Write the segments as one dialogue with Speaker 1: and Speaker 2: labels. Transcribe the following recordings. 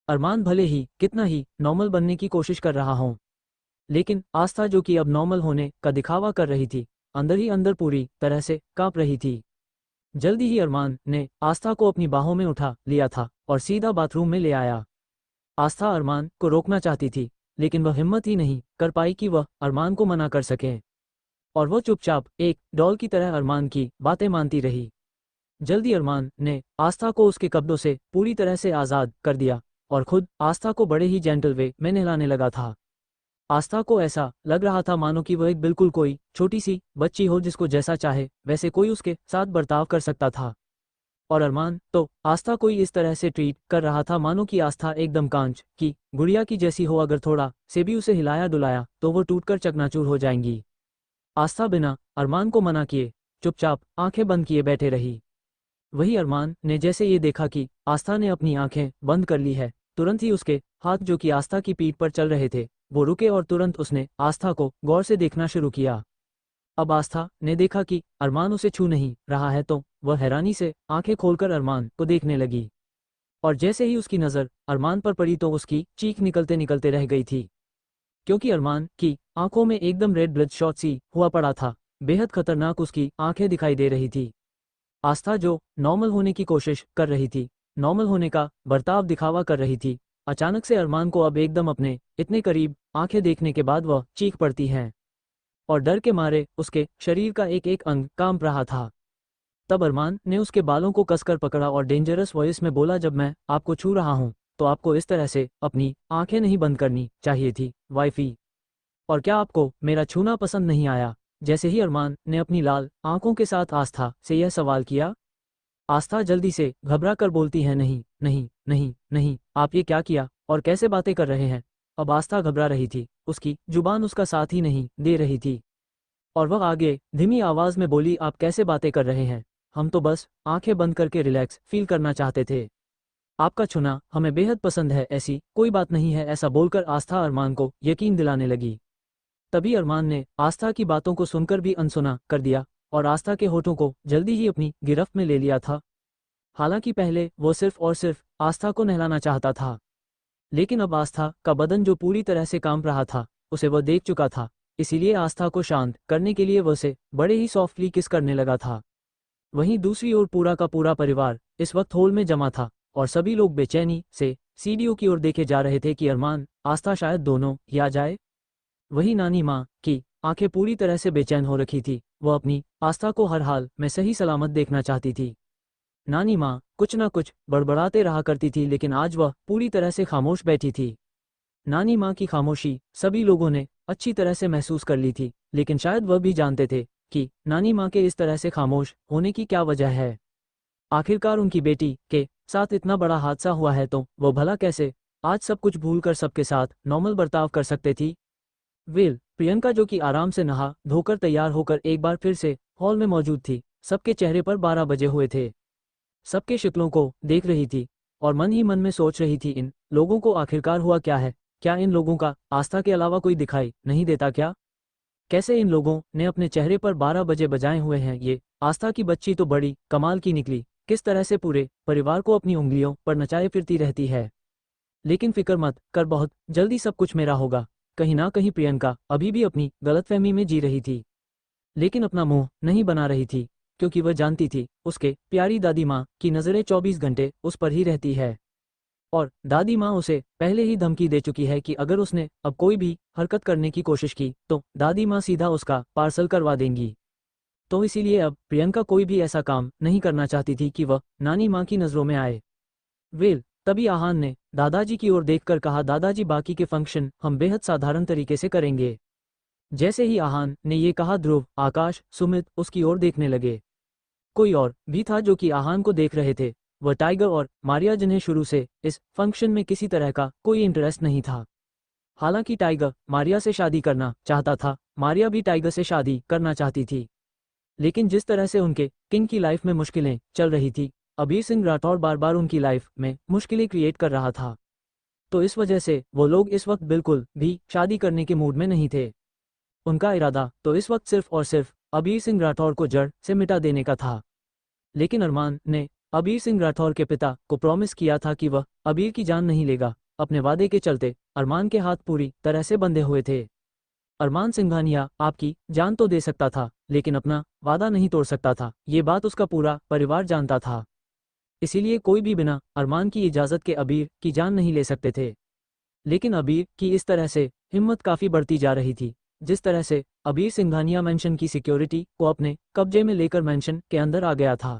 Speaker 1: अरमान भले ही कितना ही नॉर्मल बनने की कोशिश कर रहा हो, लेकिन आस्था जो कि अब नॉर्मल होने का दिखावा कर रही थी, अंदर ही अंदर पूरी तरह से कांप रही थी। जल्दी ही अरमान ने आस्था को अपनी बाहों में उठा लिया था और सीधा बाथरूम में ले आया। आस्था अरमान को रोकना चाहती थी, लेकिन वह हिम्मत ही नहीं कर पाई कि वह अरमान को मना कर सके, और वह चुपचाप एक डॉल की तरह अरमान की बातें मानती रही। जल्दी अरमान ने आस्था को उसके कब्जों से पूरी तरह से आज़ाद कर दिया और खुद आस्था को बड़े ही जेंटल वे में नहलाने लगा था। आस्था को ऐसा लग रहा था मानो कि वह एक बिल्कुल कोई छोटी सी बच्ची हो जिसको जैसा चाहे वैसे कोई उसके साथ बर्ताव कर सकता था। और अरमान तो आस्था कोई इस तरह से ट्रीट कर रहा था मानो कि आस्था एकदम कांच की गुड़िया की जैसी हो, अगर थोड़ा से भी उसे हिलाया डुलाया तो वो टूटकर चकनाचूर हो जाएंगी। आस्था बिना अरमान को मना किए चुपचाप आंखें बंद किए बैठे रही। वही अरमान ने जैसे ये देखा कि आस्था ने अपनी आंखें बंद कर ली है, तुरंत ही उसके हाथ जो कि आस्था की पीठ पर चल रहे थे वो रुके और तुरंत उसने आस्था को गौर से देखना शुरू किया। अब आस्था ने देखा कि अरमान उसे छू नहीं रहा है तो वह हैरानी से आंखें खोलकर अरमान को देखने लगी, और जैसे ही उसकी नज़र अरमान पर पड़ी तो उसकी चीख निकलते निकलते रह गई थी, क्योंकि अरमान की आंखों में एकदम रेड ब्लड शॉट सी हुआ पड़ा था। बेहद खतरनाक उसकी आंखें दिखाई दे रही थी। आस्था जो नॉर्मल होने की कोशिश कर रही थी, नॉर्मल होने का बर्ताव दिखावा कर रही थी, अचानक से अरमान को अब एकदम अपने इतने करीब आंखें देखने के बाद वह चीख पड़ती है, और डर के मारे उसके शरीर का एक एक अंग कांप रहा था। तब अरमान ने उसके बालों को कसकर पकड़ा और डेंजरस वॉइस में बोला, जब मैं आपको छू रहा हूं तो आपको इस तरह से अपनी आंखें नहीं बंद करनी चाहिए थी वाइफी। और क्या आपको मेरा छूना पसंद नहीं आया? जैसे ही अरमान ने अपनी लाल आंखों के साथ आस्था से यह सवाल किया, आस्था जल्दी से घबरा कर बोलती है, नहीं नहीं नहीं नहीं, आप ये क्या किया और कैसे बातें कर रहे हैं? अब आस्था घबरा रही थी, उसकी जुबान उसका साथ ही नहीं दे रही थी, और वह आगे धीमी आवाज में बोली, आप कैसे बातें कर रहे हैं? हम तो बस आंखें बंद करके रिलैक्स फील करना चाहते थे। आपका छूना हमें बेहद पसंद है, ऐसी कोई बात नहीं है। ऐसा बोलकर आस्था अरमान को यकीन दिलाने लगी। तभी अरमान ने आस्था की बातों को सुनकर भी अनसुना कर दिया और आस्था के होठों को जल्दी ही अपनी गिरफ्त में ले लिया था। हालांकि पहले वो सिर्फ और सिर्फ आस्था को नहलाना चाहता था, लेकिन अब आस्था का बदन जो पूरी तरह से कांप रहा था उसे वह देख चुका था, इसीलिए आस्था को शांत करने के लिए वह उसे बड़े ही सॉफ्टली किस करने लगा था। वहीं दूसरी ओर पूरा का पूरा परिवार इस वक्त हॉल में जमा था और सभी लोग बेचैनी से सीढ़ियों की ओर देखे जा रहे थे कि अरमान आस्था शायद दोनों ही आ जाए। वही नानी माँ की आंखें पूरी तरह से बेचैन हो रखी थी, वह अपनी आस्था को हर हाल में सही सलामत देखना चाहती थी। नानी माँ कुछ ना कुछ बड़बड़ाते रहा करती थी, लेकिन आज वह पूरी तरह से खामोश बैठी थी। नानी माँ की खामोशी सभी लोगों ने अच्छी तरह से महसूस कर ली थी, लेकिन शायद वह भी जानते थे कि नानी माँ के इस तरह से खामोश होने की क्या वजह है। आखिरकार उनकी बेटी के साथ इतना बड़ा हादसा हुआ है तो वह भला कैसे आज सब कुछ भूलकर सबके साथ नॉर्मल बर्ताव कर सकते थी। प्रियंका जो कि आराम से नहा धोकर तैयार होकर एक बार फिर से हॉल में मौजूद थी, सबके चेहरे पर 12 बजे हुए थे। सबके शक्लों को देख रही थी और मन ही मन में सोच रही थी, इन लोगों को आखिरकार हुआ क्या है? क्या इन लोगों का आस्था के अलावा कोई दिखाई नहीं देता क्या? कैसे इन लोगों ने अपने चेहरे पर 12 बजे बजाए हुए हैं? ये आस्था की बच्ची तो बड़ी कमाल की निकली, किस तरह से पूरे परिवार को अपनी उंगलियों पर नचाए फिरती रहती है। लेकिन फिक्र मत कर, बहुत जल्दी सब कुछ मेरा होगा। कहीं ना कहीं प्रियंका अभी भी अपनी गलतफहमी में जी रही थी, लेकिन अपना मुंह नहीं बना रही थी, क्योंकि वह जानती थी उसके प्यारी दादी माँ की नज़रें 24 घंटे उस पर ही रहती है, और दादी माँ उसे पहले ही धमकी दे चुकी है कि अगर उसने अब कोई भी हरकत करने की कोशिश की तो दादी माँ सीधा उसका पार्सल करवा देंगी। तो इसीलिए अब प्रियंका कोई भी ऐसा काम नहीं करना चाहती थी कि वह नानी माँ की नज़रों में आए। तभी आहान ने दादाजी की ओर देखकर कहा, दादाजी बाकी के फंक्शन हम बेहद साधारण तरीके से करेंगे। जैसे ही आहान ने ये कहा, ध्रुव, आकाश, सुमित उसकी ओर देखने लगे। कोई और भी था जो कि आहान को देख रहे थे, वह टाइगर और मारिया, जिन्हें शुरू से इस फंक्शन में किसी तरह का कोई इंटरेस्ट नहीं था। हालांकि टाइगर मारिया से शादी करना चाहता था, मारिया भी टाइगर से शादी करना चाहती थी, लेकिन जिस तरह से उनके किंग की लाइफ में मुश्किलें चल रही थी, अबीर सिंह राठौर बार बार उनकी लाइफ में मुश्किलें क्रिएट कर रहा था, तो इस वजह से वो लोग इस वक्त बिल्कुल भी शादी करने के मूड में नहीं थे। उनका इरादा तो इस वक्त सिर्फ और सिर्फ अबीर सिंह राठौर को जड़ से मिटा देने का था। लेकिन अरमान ने अबीर सिंह राठौर के पिता को प्रॉमिस किया था कि वह अबीर की जान नहीं लेगा। अपने वादे के चलते अरमान के हाथ पूरी तरह से बंधे हुए थे। अरमान सिंघानिया आपकी जान तो दे सकता था, लेकिन अपना वादा नहीं तोड़ सकता था। ये बात उसका पूरा परिवार जानता था। इसीलिए कोई भी बिना अरमान की इजाज़त के अबीर की जान नहीं ले सकते थे। लेकिन अबीर की इस तरह से हिम्मत काफ़ी बढ़ती जा रही थी। जिस तरह से अबीर सिंघानिया मेंशन की सिक्योरिटी को अपने कब्जे में लेकर मेंशन के अंदर आ गया था,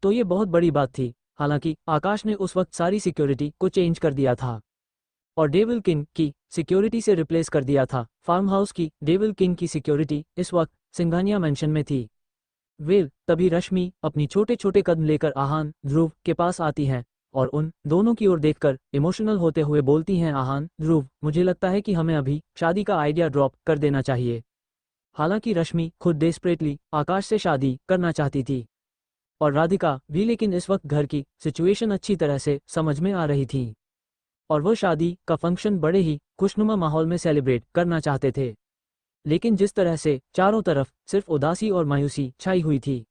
Speaker 1: तो ये बहुत बड़ी बात थी। हालांकि आकाश ने उस वक्त सारी सिक्योरिटी को चेंज कर दिया था और डेविल किंग की सिक्योरिटी से रिप्लेस कर दिया था। फार्म हाउस की डेविल किंग की सिक्योरिटी इस वक्त सिंघानिया मेंशन में थी। तभी रश्मि अपनी छोटे छोटे कदम लेकर आहान ध्रुव के पास आती हैं और उन दोनों की ओर देखकर इमोशनल होते हुए बोलती हैं, आहान, ध्रुव, मुझे लगता है कि हमें अभी शादी का आइडिया ड्रॉप कर देना चाहिए। हालांकि रश्मि खुद डेस्परेटली आकाश से शादी करना चाहती थी और राधिका भी, लेकिन इस वक्त घर की सिचुएशन अच्छी तरह से समझ में आ रही थी और वह शादी का फंक्शन बड़े ही खुशनुमा माहौल में सेलिब्रेट करना चाहते थे। लेकिन जिस तरह से चारों तरफ सिर्फ उदासी और मायूसी छाई हुई थी,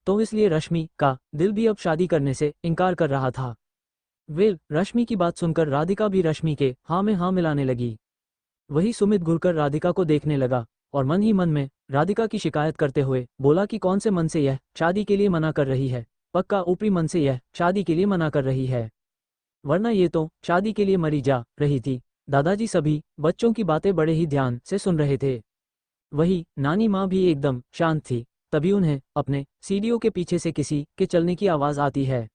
Speaker 1: तो इसलिए रश्मि का दिल भी अब शादी करने से इनकार कर रहा था। रश्मि की बात सुनकर राधिका भी रश्मि के हाँ में हाँ मिलाने लगी। वही सुमित घुरकर राधिका को देखने लगा और मन ही मन में राधिका की शिकायत करते हुए बोला कि कौन से मन से यह शादी के लिए मना कर रही है। पक्का ऊपरी मन से यह शादी के लिए मना कर रही है, वरना ये तो शादी के लिए मरी जा रही थी। दादाजी सभी बच्चों की बातें बड़े ही ध्यान से सुन रहे थे। वही नानी माँ भी एकदम शांत थी। तभी उन्हें अपने सीढ़ियों के पीछे से किसी के चलने की आवाज़ आती है।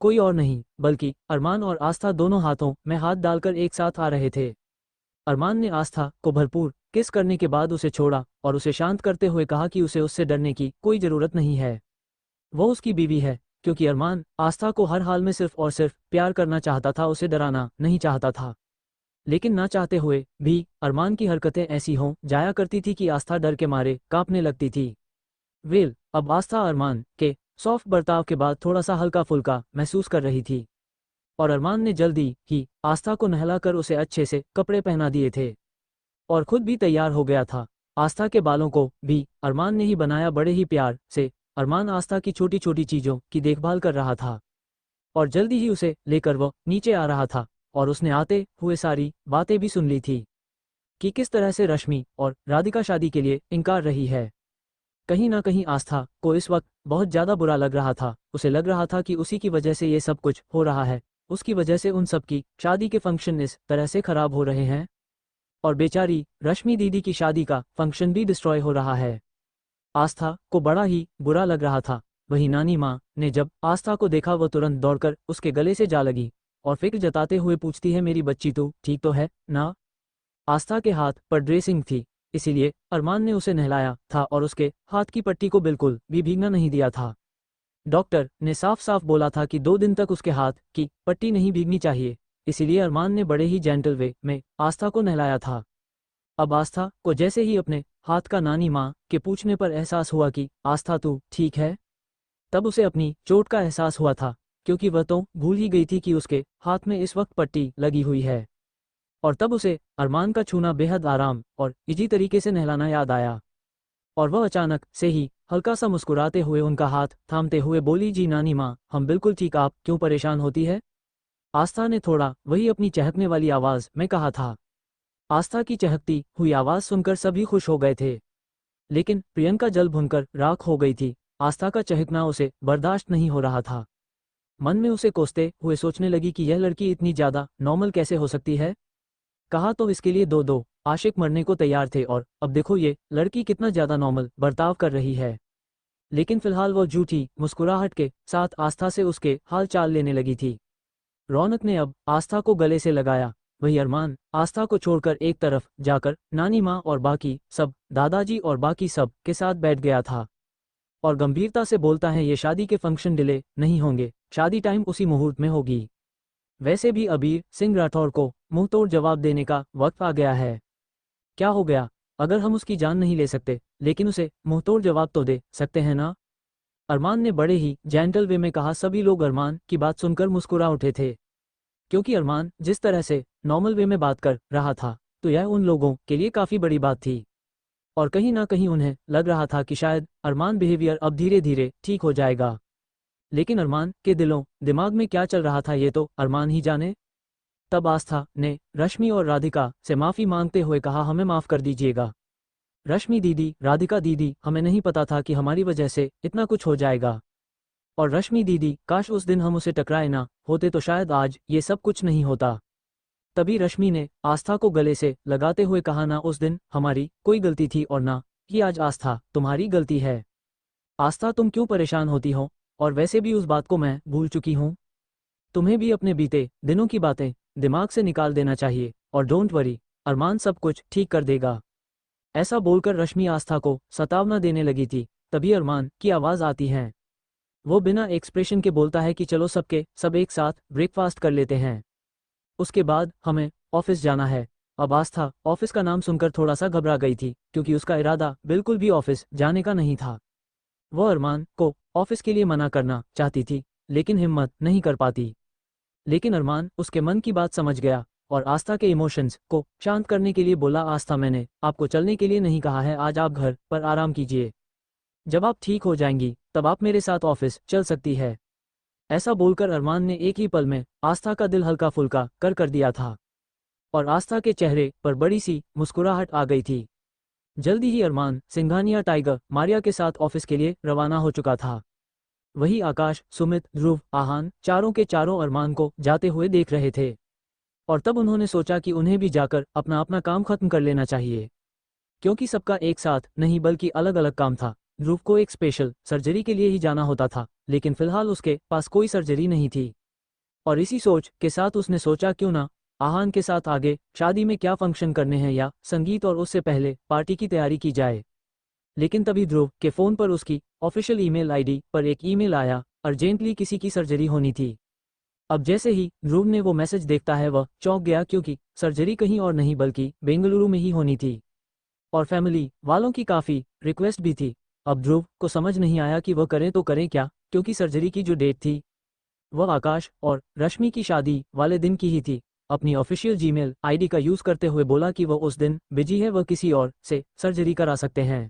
Speaker 1: कोई और नहीं बल्कि अरमान और आस्था दोनों हाथों में हाथ डालकर एक साथ आ रहे थे। अरमान ने आस्था को भरपूर किस करने के बाद उसे छोड़ा और उसे शांत करते हुए कहा कि उसे उससे डरने की कोई ज़रूरत नहीं है। वो उसकी बीवी है। क्योंकि अरमान आस्था को हर हाल में सिर्फ और सिर्फ प्यार करना चाहता था, उसे डराना नहीं चाहता था। लेकिन ना चाहते हुए भी अरमान की हरकतें ऐसी हो जाया करती थी कि आस्था डर के मारे कांपने लगती थी। अब आस्था अरमान के सॉफ्ट बर्ताव के बाद थोड़ा सा हल्का फुल्का महसूस कर रही थी और अरमान ने जल्दी ही आस्था को नहलाकर उसे अच्छे से कपड़े पहना दिए थे और खुद भी तैयार हो गया था। आस्था के बालों को भी अरमान ने ही बनाया बड़े ही प्यार से। अरमान आस्था की छोटी छोटी चीज़ों की देखभाल कर रहा था और जल्दी ही उसे लेकर वह नीचे आ रहा था और उसने आते हुए सारी बातें भी सुन ली थी कि किस तरह से रश्मि और राधिका शादी के लिए इनकार रही है। कहीं ना कहीं आस्था को इस वक्त बहुत ज़्यादा बुरा लग रहा था। उसे लग रहा था कि उसी की वजह से ये सब कुछ हो रहा है। उसकी वजह से उन सब की शादी के फंक्शन इस तरह से खराब हो रहे हैं और बेचारी रश्मि दीदी की शादी का फंक्शन भी डिस्ट्रॉय हो रहा है। आस्था को बड़ा ही बुरा लग रहा था। वही नानी माँ ने जब आस्था को देखा, वह तुरंत दौड़कर उसके गले से जा लगी और फिक्र जताते हुए पूछती है, मेरी बच्ची तू ठीक तो है ना? आस्था के हाथ पर ड्रेसिंग थी, इसीलिए अरमान ने उसे नहलाया था और उसके हाथ की पट्टी को बिल्कुल भी भीगना नहीं दिया था। डॉक्टर ने साफ साफ बोला था कि 2 दिन तक उसके हाथ की पट्टी नहीं भीगनी चाहिए, इसीलिए अरमान ने बड़े ही जेंटल वे में आस्था को नहलाया था। अब आस्था को जैसे ही अपने हाथ का नानी माँ के पूछने पर एहसास हुआ कि आस्था तू ठीक है, तब उसे अपनी चोट का एहसास हुआ था, क्योंकि वह तो भूल ही गई थी कि उसके हाथ में इस वक्त पट्टी लगी हुई है। और तब उसे अरमान का छूना बेहद आराम और इजी तरीके से नहलाना याद आया और वह अचानक से ही हल्का सा मुस्कुराते हुए उनका हाथ थामते हुए बोली, जी नानी माँ, हम बिल्कुल ठीक, आप क्यों परेशान होती है? आस्था ने थोड़ा वही अपनी चहकने वाली आवाज़ में कहा था। आस्था की चहकती हुई आवाज़ सुनकर सभी खुश हो गए थे, लेकिन प्रियंका जल भुनकर राख हो गई थी। आस्था का चहकना उसे बर्दाश्त नहीं हो रहा था। मन में उसे कोसते हुए सोचने लगी कि यह लड़की इतनी ज़्यादा नॉर्मल कैसे हो सकती है। कहा तो इसके लिए दो दो आशिक मरने को तैयार थे और अब देखो ये लड़की कितना ज़्यादा नॉर्मल बर्ताव कर रही है। लेकिन फिलहाल वो झूठी मुस्कुराहट के साथ आस्था से उसके हाल चाल लेने लगी थी। रौनक ने अब आस्था को गले से लगाया। वही अरमान आस्था को छोड़कर एक तरफ जाकर नानी माँ और बाकी सब, दादाजी और बाकी सब के साथ बैठ गया था और गंभीरता से बोलता है, ये शादी के फंक्शन डिले नहीं होंगे, शादी टाइम उसी मुहूर्त में होगी। वैसे भी अबीर सिंह राठौर को मुंहतोड़ जवाब देने का वक्त आ गया है। क्या हो गया? अगर हम उसकी जान नहीं ले सकते, लेकिन उसे मुंहतोड़ जवाब तो दे सकते हैं ना? अरमान ने बड़े ही जेंटल वे में कहा। सभी लोग अरमान की बात सुनकर मुस्कुरा उठे थे, क्योंकि अरमान जिस तरह से नॉर्मल वे में बात कर रहा था, तो यह उन लोगों के लिए काफ़ी बड़ी बात थी और कहीं ना कहीं उन्हें लग रहा था कि शायद अरमान बिहेवियर अब धीरे धीरे ठीक हो जाएगा। लेकिन अरमान के दिमाग में क्या चल रहा था ये तो अरमान ही जाने। तब आस्था ने रश्मि और राधिका से माफ़ी मांगते हुए कहा, हमें माफ़ कर दीजिएगा रश्मि दीदी, राधिका दीदी, हमें नहीं पता था कि हमारी वजह से इतना कुछ हो जाएगा। और रश्मि दीदी, काश उस दिन हम उसे टकराए ना होते तो शायद आज ये सब कुछ नहीं होता। तभी रश्मि ने आस्था को गले से लगाते हुए कहा, ना उस दिन हमारी कोई गलती थी और ना कि आज आस्था तुम्हारी गलती है। आस्था, तुम क्यों परेशान होती हो, और वैसे भी उस बात को मैं भूल चुकी हूँ। तुम्हें भी अपने बीते दिनों की बातें दिमाग से निकाल देना चाहिए और डोंट वरी, अरमान सब कुछ ठीक कर देगा। ऐसा बोलकर रश्मि आस्था को सतावना देने लगी थी। तभी अरमान की आवाज़ आती है। वो बिना एक्सप्रेशन के बोलता है कि चलो सब एक साथ ब्रेकफास्ट कर लेते हैं, उसके बाद हमें ऑफिस जाना है। अब आस्था ऑफिस का नाम सुनकर थोड़ा सा घबरा गई थी, क्योंकि उसका इरादा बिल्कुल भी ऑफिस जाने का नहीं था। वह अरमान को ऑफिस के लिए मना करना चाहती थी, लेकिन हिम्मत नहीं कर पाती। लेकिन अरमान उसके मन की बात समझ गया और आस्था के इमोशंस को शांत करने के लिए बोला, आस्था, मैंने आपको चलने के लिए नहीं कहा है, आज आप घर पर आराम कीजिए। जब आप ठीक हो जाएंगी तब आप मेरे साथ ऑफिस चल सकती है। ऐसा बोलकर अरमान ने एक ही पल में आस्था का दिल हल्का फुल्का कर दिया था और आस्था के चेहरे पर बड़ी सी मुस्कुराहट आ गई थी। जल्दी ही अरमान सिंघानिया टाइगर मारिया के साथ ऑफिस के लिए रवाना हो चुका था। वही आकाश, सुमित, ध्रुव, आहान, चारों के चारों अरमान को जाते हुए देख रहे थे और तब उन्होंने सोचा कि उन्हें भी जाकर अपना अपना काम खत्म कर लेना चाहिए, क्योंकि सबका एक साथ नहीं बल्कि अलग अलग काम था। ध्रुव को एक स्पेशल सर्जरी के लिए ही जाना होता था, लेकिन फिलहाल उसके पास कोई सर्जरी नहीं थी और इसी सोच के साथ उसने सोचा, क्यों ना आहान के साथ आगे शादी में क्या फंक्शन करने हैं या संगीत और उससे पहले पार्टी की तैयारी की जाए। लेकिन तभी ध्रुव के फ़ोन पर उसकी ऑफिशियल ईमेल आईडी पर एक ईमेल आया, अर्जेंटली किसी की सर्जरी होनी थी। अब जैसे ही ध्रुव ने वो मैसेज देखता है वह चौंक गया, क्योंकि सर्जरी कहीं और नहीं बल्कि बेंगलुरु में ही होनी थी और फैमिली वालों की काफ़ी रिक्वेस्ट भी थी। अब ध्रुव को समझ नहीं आया कि वह करें तो करें क्या, क्योंकि सर्जरी की जो डेट थी वह आकाश और रश्मि की शादी वाले दिन की ही थी। अपनी ऑफिशियल जीमेल आईडी का यूज़ करते हुए बोला कि वह उस दिन बिजी है, वह किसी और से सर्जरी करा सकते हैं।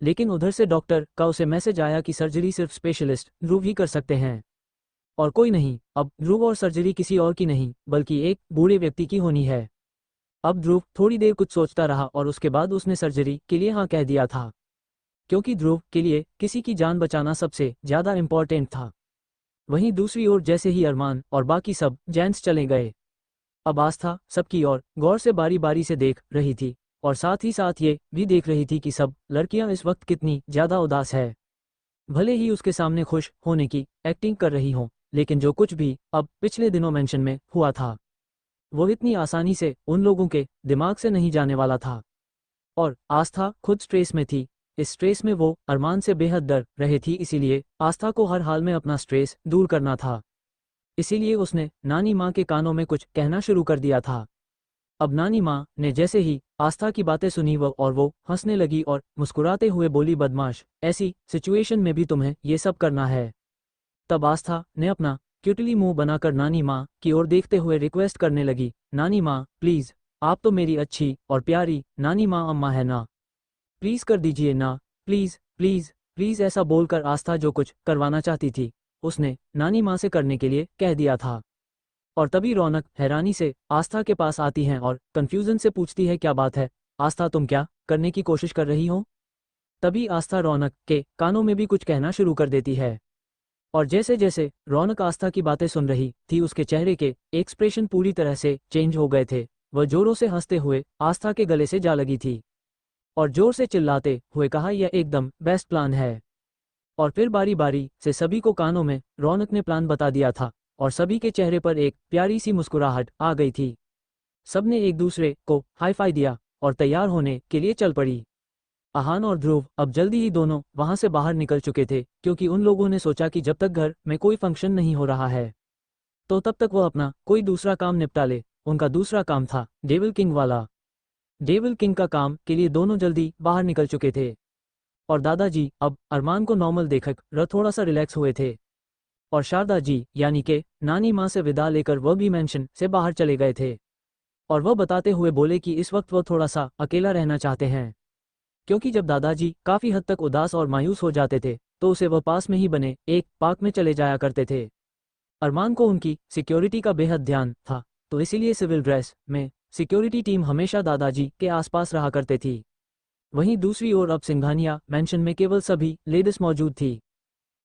Speaker 1: लेकिन उधर से डॉक्टर का उसे मैसेज आया कि सर्जरी सिर्फ स्पेशलिस्ट ध्रुव ही कर सकते हैं और कोई नहीं। अब ध्रुव और सर्जरी किसी और की नहीं बल्कि एक बूढ़े व्यक्ति की होनी है। अब ध्रुव थोड़ी देर कुछ सोचता रहा और उसके बाद उसने सर्जरी के लिए हाँ कह दिया था, क्योंकि ध्रुव के लिए किसी की जान बचाना सबसे ज़्यादा इम्पॉर्टेंट था। वहीं दूसरी ओर जैसे ही अरमान और बाकी सब जेंट्स चले गए, अब आस्था सबकी ओर गौर से बारी बारी से देख रही थी और साथ ही साथ ये भी देख रही थी कि सब लड़कियां इस वक्त कितनी ज़्यादा उदास है। भले ही उसके सामने खुश होने की एक्टिंग कर रही हों, लेकिन जो कुछ भी अब पिछले दिनों मेंशन में हुआ था वो इतनी आसानी से उन लोगों के दिमाग से नहीं जाने वाला था। और आस्था खुद स्ट्रेस में थी। इस स्ट्रेस में वो अरमान से बेहद डर रहे थी, इसीलिए आस्था को हर हाल में अपना स्ट्रेस दूर करना था। इसीलिए उसने नानी माँ के कानों में कुछ कहना शुरू कर दिया था। अब नानी माँ ने जैसे ही आस्था की बातें सुनी वो हंसने लगी और मुस्कुराते हुए बोली, बदमाश, ऐसी सिचुएशन में भी तुम्हें ये सब करना है। तब आस्था ने अपना क्यूटली मुंह बनाकर नानी माँ की ओर देखते हुए रिक्वेस्ट करने लगी, नानी माँ प्लीज़, आप तो मेरी अच्छी और प्यारी नानी माँ अम्मा है ना, प्लीज़ कर दीजिए ना, प्लीज़ प्लीज़ प्लीज़। ऐसा बोलकर आस्था जो कुछ करवाना चाहती थी उसने नानी माँ से करने के लिए कह दिया था। और तभी रौनक हैरानी से आस्था के पास आती हैं और कंफ्यूजन से पूछती है, क्या बात है आस्था, तुम क्या करने की कोशिश कर रही हो। तभी आस्था रौनक के कानों में भी कुछ कहना शुरू कर देती है और जैसे जैसे रौनक आस्था की बातें सुन रही थी उसके चेहरे के एक्सप्रेशन पूरी तरह से चेंज हो गए थे। वह जोरों से हंसते हुए आस्था के गले से जा लगी थी और जोर से चिल्लाते हुए कहा, यह एकदम बेस्ट प्लान है। और फिर बारी बारी से सभी को कानों में रौनक ने प्लान बता दिया था और सभी के चेहरे पर एक प्यारी सी मुस्कुराहट आ गई थी। सबने एक दूसरे को हाई फाई दिया और तैयार होने के लिए चल पड़ी। आहान और ध्रुव अब जल्दी ही दोनों वहां से बाहर निकल चुके थे, क्योंकि उन लोगों ने सोचा कि जब तक घर में कोई फंक्शन नहीं हो रहा है तो तब तक वह अपना कोई दूसरा काम निपटा ले। उनका दूसरा काम था डेविल किंग वाला। डेविल किंग का काम के लिए दोनों जल्दी बाहर निकल चुके थे और दादाजी अब अरमान को नॉर्मल देखकर थोड़ा सा रिलैक्स हुए थे और शारदा जी यानी के नानी माँ से विदा लेकर वह भी मेंशन से बाहर चले गए थे और वह बताते हुए बोले कि इस वक्त वह थोड़ा सा अकेला रहना चाहते हैं। क्योंकि जब दादाजी काफी हद तक उदास और मायूस हो जाते थे तो उसे वह पास में ही बने एक पार्क में चले जाया करते थे। अरमान को उनकी सिक्योरिटी का बेहद ध्यान था, तो इसीलिए सिविल ड्रेस में सिक्योरिटी टीम हमेशा दादाजी के आसपास रहा करते थी। वहीं दूसरी ओर अब सिंघानिया मैंशन में केवल सभी लेडीज मौजूद थी।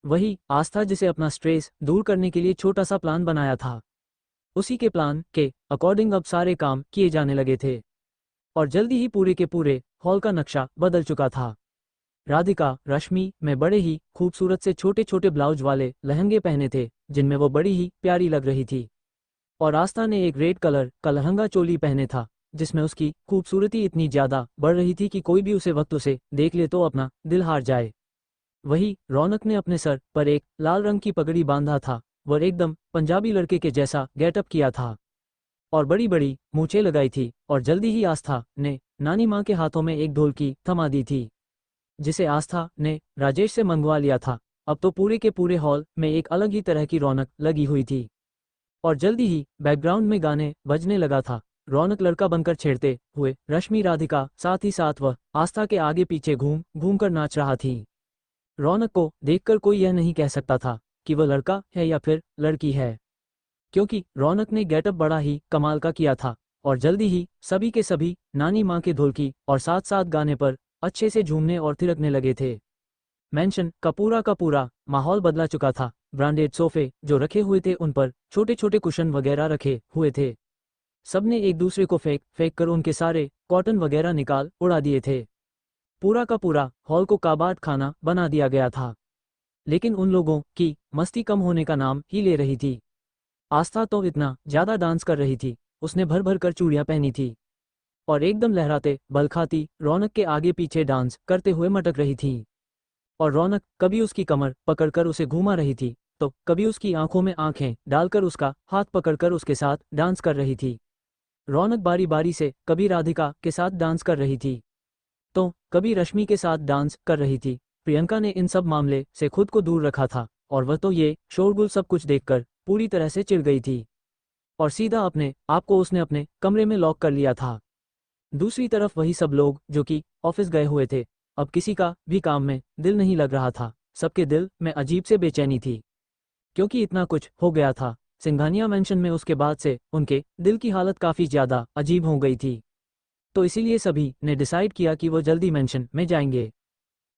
Speaker 1: वही आस्था जिसे अपना स्ट्रेस दूर करने के लिए छोटा सा प्लान बनाया था, उसी के प्लान के अकॉर्डिंग अब सारे काम किए जाने लगे थे और जल्दी ही पूरे के पूरे हॉल का नक्शा बदल चुका था। राधिका रश्मि में बड़े ही खूबसूरत से छोटे छोटे ब्लाउज वाले लहंगे पहने थे जिनमें वो बड़ी ही प्यारी लग रही थी, और आस्था ने एक रेड कलर का लहंगा चोली पहने था जिसमें उसकी खूबसूरती इतनी ज्यादा बढ़ रही थी कि कोई भी उसे वक्त उसे देख ले तो अपना दिल हार जाए। वही रौनक ने अपने सर पर एक लाल रंग की पगड़ी बांधा था, वह एकदम पंजाबी लड़के के जैसा गेटअप किया था और बड़ी बड़ी मूछें लगाई थी, और जल्दी ही आस्था ने नानी माँ के हाथों में एक ढोलकी थमा दी थी जिसे आस्था ने राजेश से मंगवा लिया था। अब तो पूरे के पूरे हॉल में एक अलग ही तरह की रौनक लगी हुई थी और जल्दी ही बैकग्राउंड में गाने बजने लगा था। रौनक लड़का बनकर छेड़ते हुए रश्मि राधिका साथ ही साथ वह आस्था के आगे पीछे घूम घूम कर नाच रहा थी। रौनक को देखकर कोई यह नहीं कह सकता था कि वह लड़का है या फिर लड़की है, क्योंकि रौनक ने गेटअप बड़ा ही कमाल का किया था और जल्दी ही सभी के सभी नानी माँ के ढोलकी और साथ साथ गाने पर अच्छे से झूमने और थिरकने लगे थे। मैंशन का पूरा माहौल बदला चुका था। ब्रांडेड सोफे जो रखे हुए थे उन पर छोटे छोटे कुशन वगैरह रखे हुए थे। सबने एक दूसरे को फेंक फेंक कर उनके सारे कॉटन वगैरह निकाल उड़ा दिए थे। पूरा का पूरा हॉल को काबाट खाना बना दिया गया था। लेकिन उन लोगों की मस्ती कम होने का नाम ही ले रही थी। आस्था तो इतना ज्यादा डांस कर रही थी, उसने भर भर कर चूड़ियां पहनी थी और एकदम लहराते बल खाती रौनक के आगे पीछे डांस करते हुए मटक रही थी। और रौनक कभी उसकी कमर पकड़कर उसे घुमा रही थी तो कभी उसकी आंखों में आंखें डालकर उसका हाथ पकड़कर उसके साथ डांस कर रही थी। रौनक बारी बारी से कभी राधिका के साथ डांस कर रही थी तो कभी रश्मि के साथ डांस कर रही थी। प्रियंका ने इन सब मामले से खुद को दूर रखा था और वह तो ये शोरगुल सब कुछ देखकर पूरी तरह से चिढ़ गई थी और सीधा अपने आप को उसने अपने कमरे में लॉक कर लिया था। दूसरी तरफ वही सब लोग जो कि ऑफिस गए हुए थे, अब किसी का भी काम में दिल नहीं लग रहा था। सबके दिल में अजीब से बेचैनी थी क्योंकि इतना कुछ हो गया था सिंघानिया मेंशन में, उसके बाद से उनके दिल की हालत काफी ज्यादा अजीब हो गई थी। तो इसीलिए सभी ने डिसाइड किया कि वो जल्दी मेंशन में जाएंगे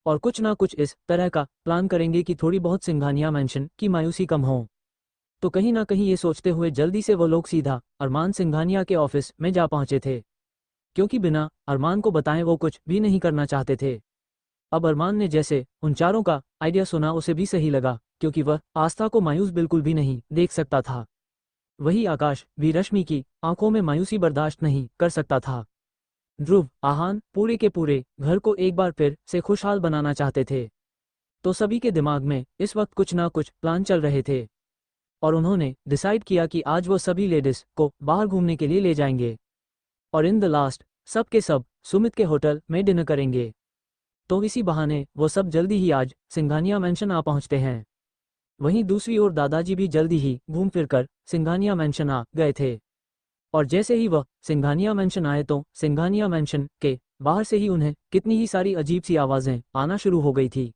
Speaker 1: और कुछ ना कुछ इस तरह का प्लान करेंगे कि थोड़ी बहुत सिंघानिया मेंशन की मायूसी कम हो। तो कहीं ना कहीं ये सोचते हुए जल्दी से वो लोग सीधा अरमान सिंघानिया के ऑफिस में जा पहुंचे थे, क्योंकि बिना अरमान को बताएं वो कुछ भी नहीं करना चाहते थे। अब अरमान ने जैसे उन चारों का आइडिया सुना उसे भी सही लगा, क्योंकि वह आस्था को मायूस बिल्कुल भी नहीं देख सकता था। वही आकाश भी रश्मि की आंखों में मायूसी बर्दाश्त नहीं कर सकता था। ध्रुव आहान पूरे के पूरे घर को एक बार फिर से खुशहाल बनाना चाहते थे। तो सभी के दिमाग में इस वक्त कुछ ना कुछ प्लान चल रहे थे और उन्होंने डिसाइड किया कि आज वो सभी लेडीज को बाहर घूमने के लिए ले जाएंगे और इन द लास्ट सब के सब सुमित के होटल में डिनर करेंगे। तो इसी बहाने वो सब जल्दी ही आज सिंघानिया मेंशन आ पहुंचते हैं। वहीं दूसरी ओर दादाजी भी जल्दी ही घूम फिर कर सिंघानिया मेंशन आ गए थे और जैसे ही वह सिंघानिया मेंशन आए तो सिंघानिया मेंशन के बाहर से ही उन्हें कितनी ही सारी अजीब सी आवाजें आना शुरू हो गई थी,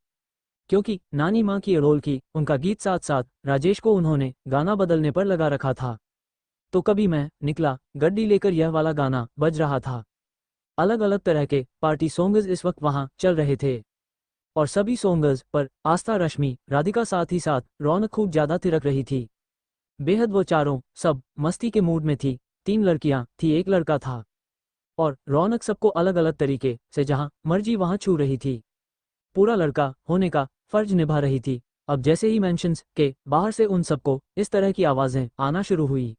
Speaker 1: क्योंकि नानी माँ की अड़ोल की उनका गीत साथ साथ राजेश को उन्होंने गाना बदलने पर लगा रखा था। तो कभी मैं निकला गड्डी लेकर यह वाला गाना बज रहा था। अलग अलग तरह के पार्टी सॉन्ग्स इस वक्त वहां चल रहे थे और सभी सॉन्ग्स पर आस्था रश्मि राधिका साथ ही साथ रौनक खूब ज्यादा थिरक रही थी। बेहद वो चारों सब मस्ती के मूड में थी। 3 लड़कियां थी, 1 लड़का था और रौनक सबको अलग अलग तरीके से जहां मर्जी वहां छू रही थी। पूरा लड़का होने का फर्ज निभा रही थी। अब जैसे ही मेंशंस के बाहर से उन सबको इस तरह की आवाजें आना शुरू हुई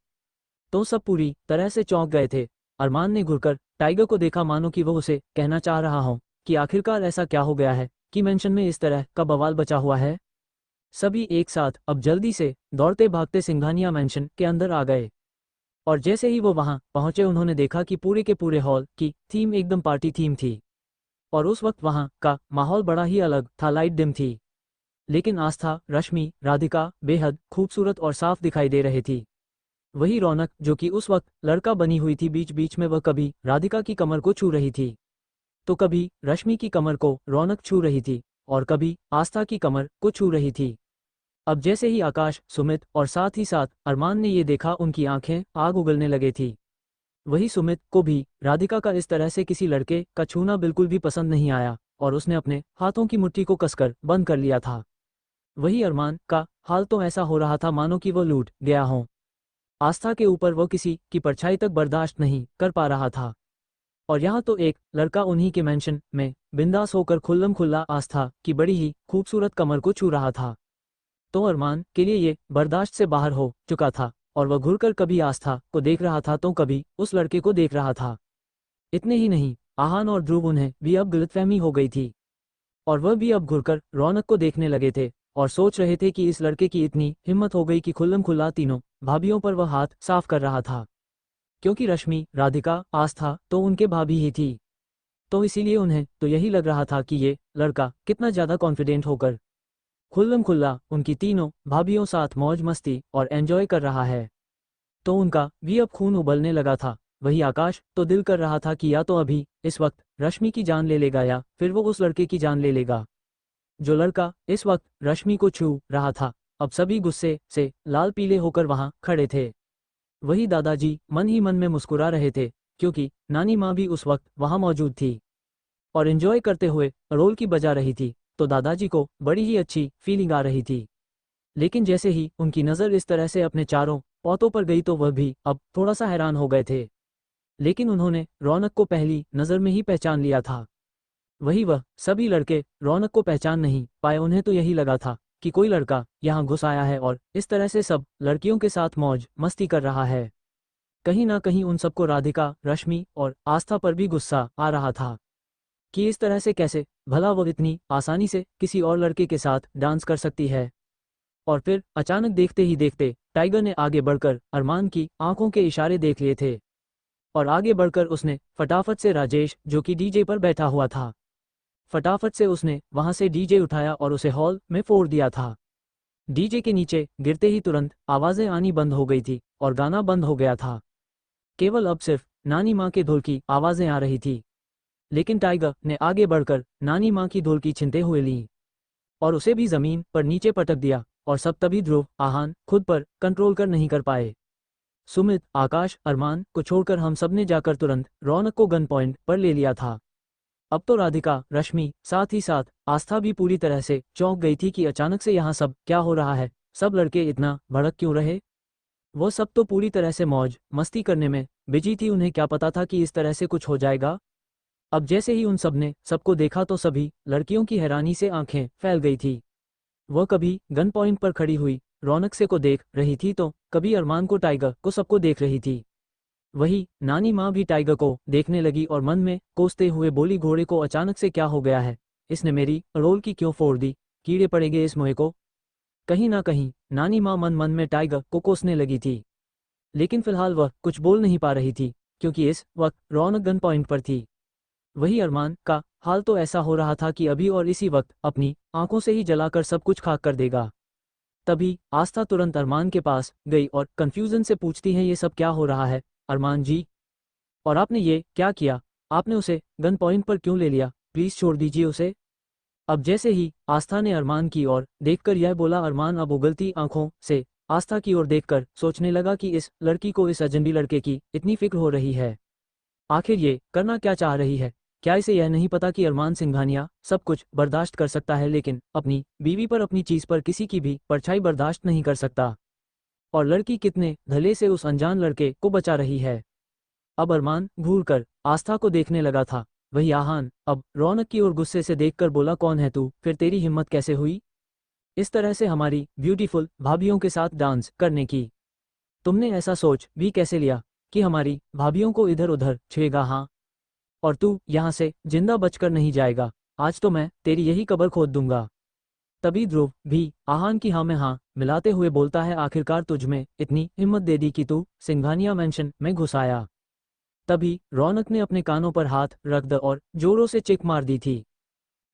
Speaker 1: तो सब पूरी तरह से चौंक गए थे। अरमान ने घुरकर टाइगर को देखा, मानो कि वो उसे कहना चाह रहा हो कि आखिरकार ऐसा क्या हो गया है कि मेंशन में इस तरह का बवाल बचा हुआ है। सभी एक साथ अब जल्दी से दौड़ते भागते सिंघानिया मेंशन के अंदर आ गए और जैसे ही वो वहां पहुंचे उन्होंने देखा कि पूरे के पूरे हॉल की थीम एकदम पार्टी थीम थी और उस वक्त वहां का माहौल बड़ा ही अलग था, लाइट डिम थी, लेकिन आस्था रश्मि राधिका बेहद खूबसूरत और साफ दिखाई दे रहे थी। वही रौनक जो कि उस वक्त लड़का बनी हुई थी, बीच बीच में वह कभी राधिका की कमर को छू रही थी तो कभी रश्मि की कमर को रौनक छू रही थी और कभी आस्था की कमर को छू रही थी। अब जैसे ही आकाश, सुमित और साथ ही साथ अरमान ने ये देखा, उनकी आंखें आग उगलने लगे थी। वही सुमित को भी राधिका का इस तरह से किसी लड़के का छूना बिल्कुल भी पसंद नहीं आया और उसने अपने हाथों की मुट्ठी को कसकर बंद कर लिया था। वही अरमान का हाल तो ऐसा हो रहा था मानो कि वो लूट गया हो। आस्था के ऊपर वो किसी की परछाई तक बर्दाश्त नहीं कर पा रहा था। और यहाँ तो एक लड़का उन्हीं के मेंशन में बिंदास होकर खुल्लम खुल्ला आस्था की बड़ी ही खूबसूरत कमर को छू रहा था। तो अरमान के लिए ये बर्दाश्त से बाहर हो चुका था और वह घुरकर कभी आस्था को देख रहा था तो कभी उस लड़के को देख रहा था। इतने ही नहीं, आहान और ध्रुव, उन्हें भी अब गलतफहमी हो गई थी और वह भी अब घुरकर रौनक को देखने लगे थे और सोच रहे थे कि इस लड़के की इतनी हिम्मत हो गई कि खुल्लम खुल्ला तीनों भाभियों पर वह हाथ साफ कर रहा था, क्योंकि रश्मि, राधिका, आस्था तो उनके भाभी ही थी। तो इसीलिए उन्हें तो यही लग रहा था कि ये लड़का कितना ज़्यादा कॉन्फिडेंट होकर खुल्लम खुल्ला उनकी तीनों भाभियों साथ मौज मस्ती और एंजॉय कर रहा है। तो उनका भी अब खून उबलने लगा था। वही आकाश तो दिल कर रहा था कि या तो अभी इस वक्त रश्मि की जान ले लेगा या फिर वो उस लड़के की जान ले लेगा। जो लड़का इस वक्त रश्मि को छू रहा था, अब सभी गुस्से से लाल पीले होकर वहां खड़े थे। वही दादाजी मन ही मन में मुस्कुरा रहे थे, क्योंकि नानी माँ भी उस वक्त वहां मौजूद थी और एंजॉय करते हुए रोल की बजा रही थी। तो दादाजी को बड़ी ही अच्छी फीलिंग आ रही थी। लेकिन जैसे ही उनकी नज़र इस तरह से अपने चारों पौतों पर गई तो वह भी अब थोड़ा सा हैरान हो गए थे। लेकिन उन्होंने रौनक को पहली नज़र में ही पहचान लिया था। वही वह सभी लड़के रौनक को पहचान नहीं पाए। उन्हें तो यही लगा था कि कोई लड़का यहाँ घुस आया है और इस तरह से सब लड़कियों के साथ मौज मस्ती कर रहा है। कहीं ना कहीं उन सबको राधिका, रश्मि और आस्था पर भी गुस्सा आ रहा था कि इस तरह से कैसे भला वो इतनी आसानी से किसी और लड़के के साथ डांस कर सकती है। और फिर अचानक देखते ही देखते टाइगर ने आगे बढ़कर अरमान की आंखों के इशारे देख लिए थे और आगे बढ़कर उसने फटाफट से राजेश, जो कि डीजे पर बैठा हुआ था, फटाफट से उसने वहां से डीजे उठाया और उसे हॉल में फोड़ दिया था। डीजे के नीचे गिरते ही तुरंत आवाजें आनी बंद हो गई थी और गाना बंद हो गया था। केवल अब सिर्फ नानी माँ के ढोल की आवाजें आ रही थी। लेकिन टाइगर ने आगे बढ़कर नानी माँ की ढोल की छिनते हुए ली और उसे भी जमीन पर नीचे पटक दिया। और सब तभी ध्रुव, आहान खुद पर कंट्रोल कर नहीं कर पाए। सुमित, आकाश, अरमान को छोड़कर हम सब ने जाकर तुरंत रौनक को गन पॉइंट पर ले लिया था। अब तो राधिका, रश्मि, साथ ही साथ आस्था भी पूरी तरह से चौंक गई थी कि अचानक से यहाँ सब क्या हो रहा है। सब लड़के इतना भड़क क्यों रहे? वो सब तो पूरी तरह से मौज मस्ती करने में बिजी थी। उन्हें क्या पता था कि इस तरह से कुछ हो जाएगा। अब जैसे ही उन सब ने सबको देखा तो सभी लड़कियों की हैरानी से आंखें फैल गई थी। वह कभी गन पॉइंट पर खड़ी हुई रौनक से को देख रही थी तो कभी अरमान को, टाइगर को, सबको देख रही थी। वही नानी माँ भी टाइगर को देखने लगी और मन में कोसते हुए बोली, घोड़े को अचानक से क्या हो गया है? इसने मेरी रोल की क्यों फोड़ दी? कीड़े पड़ेंगे इस मोहे को। कहीं ना कहीं नानी माँ मन मन में टाइगर को कोसने लगी थी। लेकिन फिलहाल वह कुछ बोल नहीं पा रही थी क्योंकि इस वक्त रौनक गन पॉइंट पर थी। वही अरमान का हाल तो ऐसा हो रहा था कि अभी और इसी वक्त अपनी आंखों से ही जलाकर सब कुछ खाक कर देगा। तभी आस्था तुरंत अरमान के पास गई और कंफ्यूजन से पूछती है, ये सब क्या हो रहा है अरमान जी? और आपने ये क्या किया? आपने उसे गन पॉइंट पर क्यों ले लिया? प्लीज छोड़ दीजिए उसे। अब जैसे ही आस्था ने अरमान की ओर देखकर यह बोला, अरमान अब उगलती आंखों से आस्था की ओर देखकर सोचने लगा कि इस लड़की को इस अजनबी लड़के की इतनी फिक्र हो रही है। आखिर ये करना क्या चाह रही है? क्या इसे यह नहीं पता कि अरमान सिंघानिया सब कुछ बर्दाश्त कर सकता है लेकिन अपनी बीवी पर, अपनी चीज पर किसी की भी परछाई बर्दाश्त नहीं कर सकता? और लड़की कितने धले से उस अनजान लड़के को बचा रही है। अब अरमान घूरकर आस्था को देखने लगा था। वही आहान अब रौनक की ओर गुस्से से देखकर बोला, कौन है तू? फिर तेरी हिम्मत कैसे हुई इस तरह से हमारी ब्यूटीफुल भाभियों के साथ डांस करने की? तुमने ऐसा सोच भी कैसे लिया कि हमारी भाभियों को इधर उधर छुएगा? हाँ, और तू यहाँ से जिंदा बचकर नहीं जाएगा। आज तो मैं तेरी यही कब्र खोद दूंगा। तभी ध्रुव भी आहान की हाँ में हाँ मिलाते हुए बोलता है, आखिरकार तुझ में इतनी हिम्मत दे दी कि तू सिंघानिया मेंशन में घुस आया। तभी रौनक ने अपने कानों पर हाथ रख द और जोरों से चिक मार दी थी,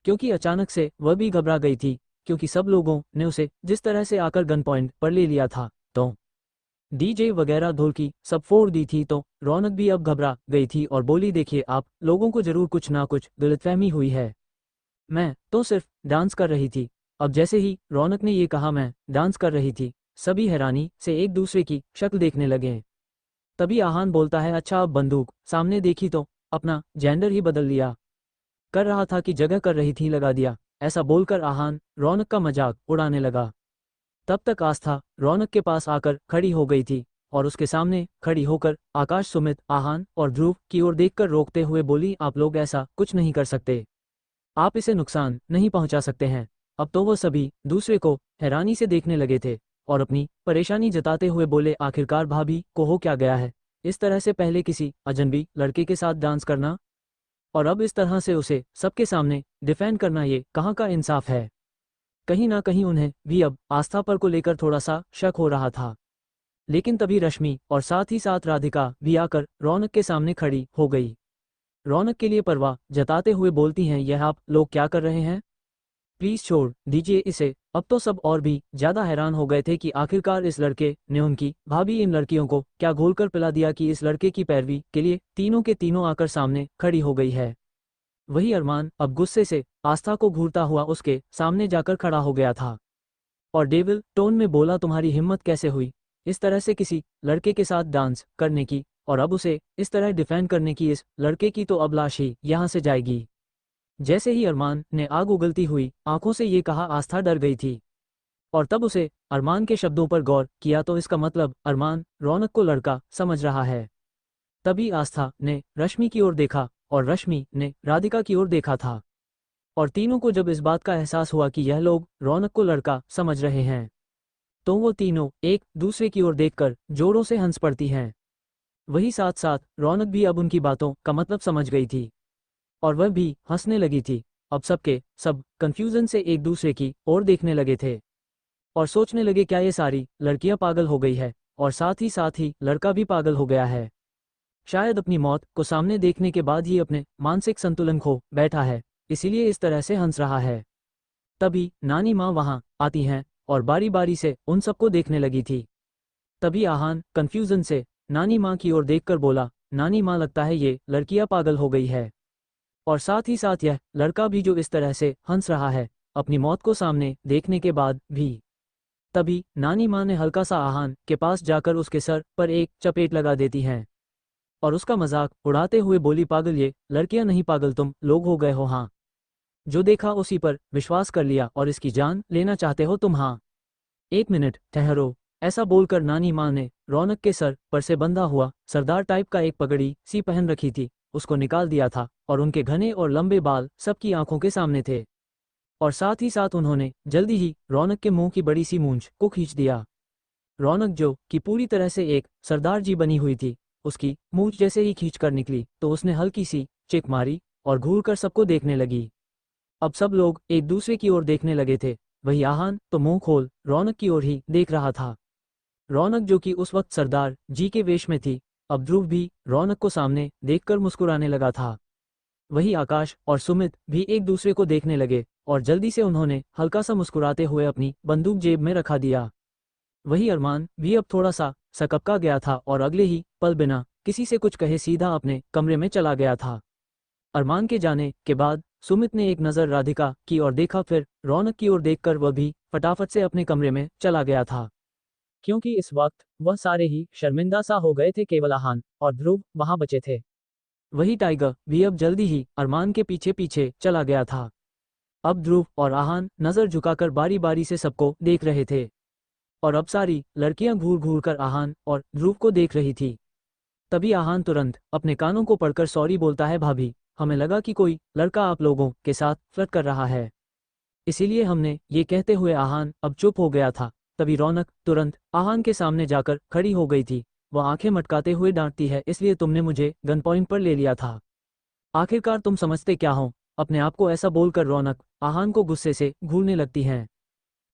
Speaker 1: क्योंकि अचानक से वह भी घबरा गई थी, क्योंकि सब लोगों ने उसे जिस तरह से आकर गन पॉइंट पर ले लिया था। तो डीजे वगैरह ढोलकी सब फोड़ दी थी, तो रौनक भी अब घबरा गई थी और बोली, देखिए आप लोगों को जरूर कुछ ना कुछ गलतफहमी हुई है, मैं तो सिर्फ डांस कर रही थी। अब जैसे ही रौनक ने ये कहा मैं डांस कर रही थी, सभी हैरानी से एक दूसरे की शक्ल देखने लगे। तभी आहान बोलता है, अच्छा अब बंदूक सामने देखी तो अपना जेंडर ही बदल लिया, कर रहा था कि जगह कर रही थी लगा दिया। ऐसा बोलकर आहान रौनक का मजाक उड़ाने लगा। तब तक आस्था रौनक के पास आकर खड़ी हो गई थी और उसके सामने खड़ी होकर आकाश, सुमित, आहान और ध्रुव की ओर देखकर रोकते हुए बोली, आप लोग ऐसा कुछ नहीं कर सकते, आप इसे नुकसान नहीं पहुंचा सकते हैं। अब तो वो सभी दूसरे को हैरानी से देखने लगे थे और अपनी परेशानी जताते हुए बोले, आखिरकार भाभी को हो क्या गया है, इस तरह से पहले किसी अजनबी लड़के के साथ डांस करना और अब इस तरह से उसे सबके सामने डिफेंड करना, ये कहाँ का इंसाफ है। कहीं ना कहीं उन्हें भी अब आस्था पर को लेकर थोड़ा सा शक हो रहा था। लेकिन तभी रश्मि और साथ ही साथ राधिका भी आकर रौनक के सामने खड़ी हो गई। रौनक के लिए परवाह जताते हुए बोलती हैं, यह आप लोग क्या कर रहे हैं, प्लीज छोड़ दीजिए इसे। अब तो सब और भी ज्यादा हैरान हो गए थे कि आखिरकार इस लड़के ने उनकी भाभी इन लड़कियों को क्या घोलकर पिला दिया कि इस लड़के की पैरवी के लिए तीनों के तीनों आकर सामने खड़ी हो गई है। वही अरमान अब गुस्से से आस्था को घूरता हुआ उसके सामने जाकर खड़ा हो गया था और डेविल टोन में बोला, तुम्हारी हिम्मत कैसे हुई इस तरह से किसी लड़के के साथ डांस करने की, और अब उसे इस तरह डिफेंड करने की, इस लड़के की तो अब लाश ही यहाँ से जाएगी। जैसे ही अरमान ने आग उगलती हुई आंखों से ये कहा, आस्था डर गई थी और तब उसे अरमान के शब्दों पर गौर किया तो इसका मतलब अरमान रौनक को लड़का समझ रहा है। तभी आस्था ने रश्मि की ओर देखा और रश्मि ने राधिका की ओर देखा था और तीनों को जब इस बात का एहसास हुआ कि यह लोग रौनक को लड़का समझ रहे हैं, तो वो तीनों एक दूसरे की ओर देखकर जोरों से हंस पड़ती हैं। वही साथ साथ रौनक भी अब उनकी बातों का मतलब समझ गई थी और वह भी हंसने लगी थी। अब सबके सब कंफ्यूजन से एक दूसरे की ओर देखने लगे थे और सोचने लगे, क्या ये सारी लड़कियां पागल हो गई है और साथ ही लड़का भी पागल हो गया है, शायद अपनी मौत को सामने देखने के बाद ही अपने मानसिक संतुलन खो बैठा है, इसीलिए इस तरह से हंस रहा है। तभी नानी माँ वहां आती हैं और बारी बारी से उन सबको देखने लगी थी। तभी आहान कंफ्यूजन से नानी माँ की ओर देखकर बोला, नानी माँ लगता है ये लड़कियां पागल हो गई है और साथ ही साथ यह लड़का भी जो इस तरह से हंस रहा है अपनी मौत को सामने देखने के बाद भी। तभी नानी माँ ने हल्का सा आहान के पास जाकर उसके सर पर एक चपेट लगा देती हैं और उसका मजाक उड़ाते हुए बोली, पागल ये लड़कियां नहीं पागल तुम लोग हो गए हो, हाँ जो देखा उसी पर विश्वास कर लिया और इसकी जान लेना चाहते हो तुम, हाँ एक मिनट ठहरो। ऐसा बोलकर नानी माँ ने रौनक के सर पर से बंधा हुआ सरदार टाइप का एक पगड़ी सी पहन रखी थी उसको निकाल दिया था और उनके घने और लंबे बाल सबकी आंखों के सामने थे और साथ ही साथ उन्होंने जल्दी ही रौनक के मुंह की बड़ी सी मूंछ को खींच दिया। रौनक जो कि पूरी तरह से एक सरदार जी बनी हुई थी, उसकी मूंछ जैसे ही खींच कर निकली तो उसने हल्की सी चिक मारी और घूर कर सबको देखने लगी। अब सब लोग एक दूसरे की ओर देखने लगे थे, वही आहान तो मुंह खोल रौनक की ओर ही देख रहा था। रौनक जो कि उस वक्त सरदार जी के वेश में थी, अब ध्रुव भी रौनक को सामने देखकर मुस्कुराने लगा था। वही आकाश और सुमित भी एक दूसरे को देखने लगे और जल्दी से उन्होंने हल्का सा मुस्कुराते हुए अपनी बंदूक जेब में रखा दिया। वही अरमान भी अब थोड़ा सा सकपका गया था और अगले ही पल बिना किसी से कुछ कहे सीधा अपने कमरे में चला गया था। अरमान के जाने के बाद सुमित ने एक नज़र राधिका की ओर देखा, फिर रौनक की ओर देखकर वह भी फटाफट से अपने कमरे में चला गया था, क्योंकि इस वक्त वह सारे ही शर्मिंदा सा हो गए थे, केवल आहान और ध्रुव वहां बचे थे। वही टाइगर भी अब जल्दी ही अरमान के पीछे पीछे चला गया था। अब ध्रुव और आहान नजर झुकाकर बारी बारी से सबको देख रहे थे और अब सारी लड़कियां घूर घूर कर आहान और ध्रुव को देख रही थी। तभी आहान तुरंत अपने कानों को पकड़कर सॉरी बोलता है, भाभी हमें लगा कि कोई लड़का आप लोगों के साथ फ्लर्ट कर रहा है, इसीलिए हमने ये कहते हुए आहान अब चुप हो गया था। तभी रौनक तुरंत आहान के सामने जाकर खड़ी हो गई थी। वह आंखें मटकाते हुए डांटती है, इसलिए तुमने मुझे गन पॉइंट पर ले लिया था, आखिरकार तुम समझते क्या हो अपने आप को। ऐसा बोलकर रौनक आहान को गुस्से से घूरने लगती हैं।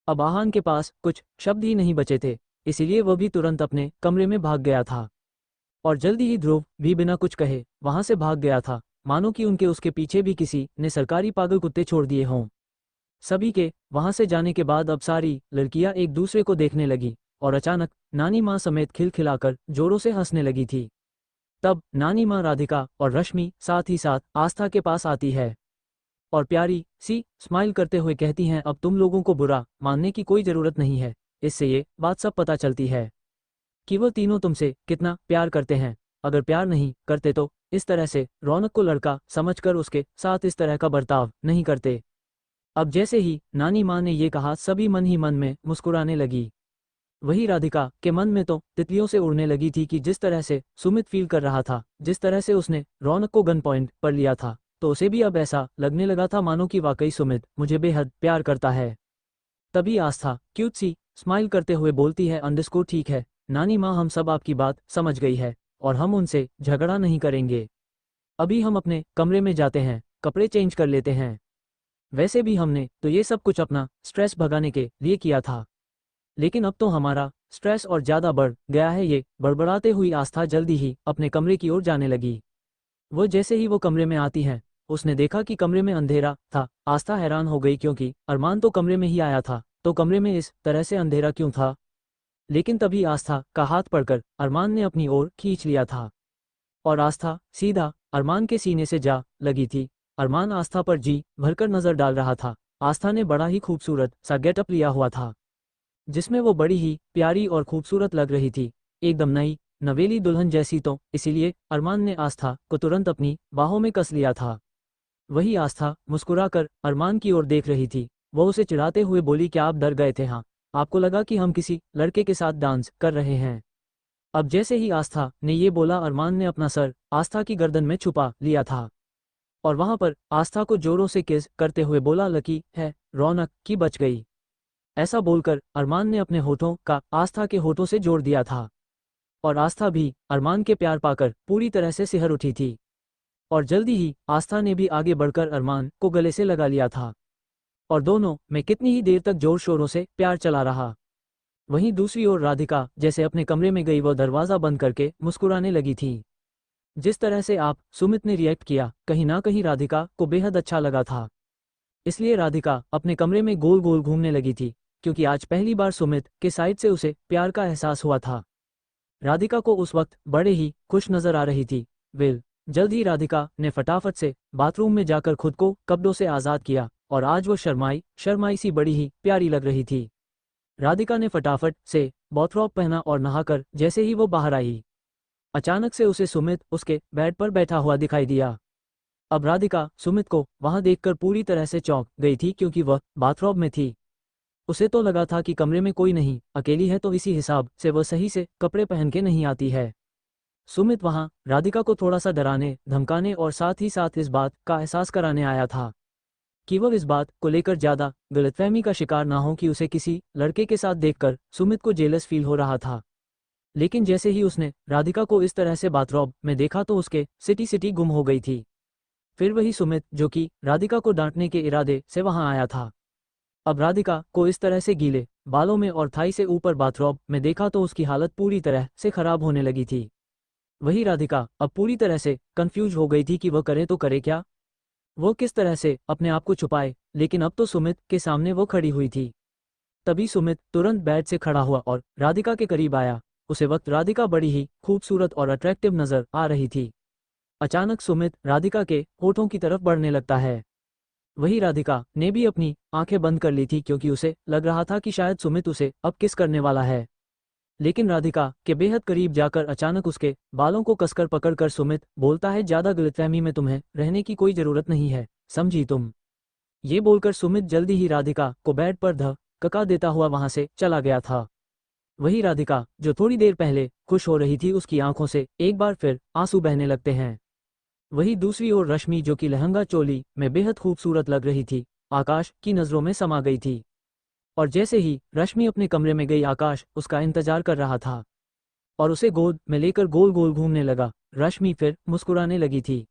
Speaker 1: अब आहान के पास कुछ शब्द ही नहीं बचे थे, इसीलिए वह भी तुरंत अपने कमरे में भाग गया था और जल्दी ही ध्रुव भी बिना कुछ कहे वहां से भाग गया था, मानो कि उनके उसके पीछे भी किसी ने सरकारी पागल कुत्ते छोड़ दिए हों। सभी के वहां से जाने के बाद अब सारी लड़कियां एक दूसरे को देखने लगी और अचानक नानी माँ समेत खिलखिलाकर जोरों से हंसने लगी थी। तब नानी माँ राधिका और रश्मि साथ ही साथ आस्था के पास आती है और प्यारी सी स्माइल करते हुए कहती हैं, अब तुम लोगों को बुरा मानने की कोई ज़रूरत नहीं है। इससे ये बात सब पता चलती है कि वो तीनों तुमसे कितना प्यार करते हैं। अगर प्यार नहीं करते तो इस तरह से रौनक को लड़का समझकर उसके साथ इस तरह का बर्ताव नहीं करते। अब जैसे ही नानी माँ ने ये कहा, सभी मन ही मन में मुस्कुराने लगी। वही राधिका के मन में तो तितलियों से उड़ने लगी थी कि जिस तरह से सुमित फील कर रहा था, जिस तरह से उसने रौनक को गन पॉइंट पर लिया था, तो उसे भी अब ऐसा लगने लगा था मानो कि वाकई सुमित मुझे बेहद प्यार करता है। तभी आस्था क्यूट सी स्माइल करते हुए बोलती है, अंडरस्कोर, ठीक है नानी माँ, हम सब आपकी बात समझ गई है और हम उनसे झगड़ा नहीं करेंगे। अभी हम अपने कमरे में जाते हैं, कपड़े चेंज कर लेते हैं। वैसे भी हमने तो ये सब कुछ अपना स्ट्रेस भगाने के लिए किया था, लेकिन अब तो हमारा स्ट्रेस और ज़्यादा बढ़ गया है। ये बड़बड़ाते हुई आस्था जल्दी ही अपने कमरे की ओर जाने लगी। वो जैसे ही वो कमरे में आती है, उसने देखा कि कमरे में अंधेरा था। आस्था हैरान हो गई क्योंकि अरमान तो कमरे में ही आया था, तो कमरे में इस तरह से अंधेरा क्यों था। लेकिन तभी आस्था का हाथ पकड़कर अरमान ने अपनी ओर खींच लिया था और आस्था सीधा अरमान के सीने से जा लगी थी। अरमान आस्था पर जी भरकर नजर डाल रहा था। आस्था ने बड़ा ही खूबसूरत सा गेटअप लिया हुआ था, जिसमें वो बड़ी ही प्यारी और खूबसूरत लग रही थी, एकदम नई नवेली दुल्हन जैसी। तो इसीलिए अरमान ने आस्था को तुरंत अपनी बाहों में कस लिया था। वही आस्था मुस्कुराकर अरमान की ओर देख रही थी। वो उसे चिढ़ाते हुए बोली, क्या आप डर गए थे? हाँ, आपको लगा कि हम किसी लड़के के साथ डांस कर रहे हैं। अब जैसे ही आस्था ने ये बोला, अरमान ने अपना सर आस्था की गर्दन में छुपा लिया था और वहां पर आस्था को जोरों से किस करते हुए बोला, लकी है रौनक की बच गई। ऐसा बोलकर अरमान ने अपने होठों का आस्था के होठों से जोड़ दिया था और आस्था भी अरमान के प्यार पाकर पूरी तरह से सिहर उठी थी और जल्दी ही आस्था ने भी आगे बढ़कर अरमान को गले से लगा लिया था और दोनों में कितनी ही देर तक जोर शोरों से प्यार चला रहा। वहीं दूसरी ओर राधिका जैसे अपने कमरे में गई, वो दरवाज़ा बंद करके मुस्कुराने लगी थी। जिस तरह से आप सुमित ने रिएक्ट किया, कहीं ना कहीं राधिका को बेहद अच्छा लगा था। इसलिए राधिका अपने कमरे में गोल गोल घूमने लगी थी, क्योंकि आज पहली बार सुमित के साइड से उसे प्यार का एहसास हुआ था। राधिका को उस वक्त बड़े ही खुश नजर आ रही थी। जल्द ही राधिका ने फटाफट से बाथरूम में जाकर खुद को कपड़ों से आज़ाद किया और आज वो शर्माई शर्माई सी बड़ी ही प्यारी लग रही थी। राधिका ने फटाफट से बाथरोब पहना और नहाकर जैसे ही वो बाहर आई, अचानक से उसे सुमित उसके बेड पर बैठा हुआ दिखाई दिया। अब राधिका सुमित को वहां देखकर पूरी तरह से चौंक गई थी, क्योंकि वह बाथरोब में थी। उसे तो लगा था कि कमरे में कोई नहीं, अकेली है, तो इसी हिसाब से वह सही से कपड़े पहन के नहीं आती है। सुमित वहां राधिका को थोड़ा सा डराने धमकाने और साथ ही साथ इस बात का एहसास कराने आया था कि वह इस बात को लेकर ज़्यादा गलतफहमी का शिकार ना हो कि उसे किसी लड़के के साथ देखकर सुमित को जेलस फील हो रहा था। लेकिन जैसे ही उसने राधिका को इस तरह से बाथरोब में देखा तो उसके सिटी गुम हो गई थी। फिर वही सुमित जो कि राधिका को डांटने के इरादे से वहां आया था, अब राधिका को इस तरह से गीले बालों में और थाई से ऊपर बाथरोब में देखा तो उसकी हालत पूरी तरह से खराब होने लगी थी। वही राधिका अब पूरी तरह से कंफ्यूज हो गई थी कि वह करे तो करे क्या, वो किस तरह से अपने आप को छुपाए। लेकिन अब तो सुमित के सामने वो खड़ी हुई थी। तभी सुमित तुरंत बेड से खड़ा हुआ और राधिका के करीब आया। उसे वक्त राधिका बड़ी ही खूबसूरत और अट्रैक्टिव नजर आ रही थी। अचानक सुमित राधिका के होठों की तरफ बढ़ने लगता है। वही राधिका ने भी अपनी आंखें बंद कर ली थी, क्योंकि उसे लग रहा था कि शायद सुमित उसे अब किस करने वाला है। लेकिन राधिका के बेहद करीब जाकर अचानक उसके बालों को कसकर पकड़कर सुमित बोलता है, ज्यादा गलतफहमी में तुम्हें रहने की कोई जरूरत नहीं है, समझी तुम। ये बोलकर सुमित जल्दी ही राधिका को बेड पर धक्का देता हुआ वहां से चला गया था। वही राधिका जो थोड़ी देर पहले खुश हो रही थी, उसकी आंखों से एक बार फिर आंसू बहने लगते हैं। वही दूसरी ओर रश्मि जो कि लहंगा चोली में बेहद खूबसूरत लग रही थी, आकाश की नजरों में समा गई थी। और जैसे ही रश्मि अपने कमरे में गई, आकाश उसका इंतजार कर रहा था और उसे गोद में लेकर गोल गोल घूमने लगा। रश्मि फिर मुस्कुराने लगी थी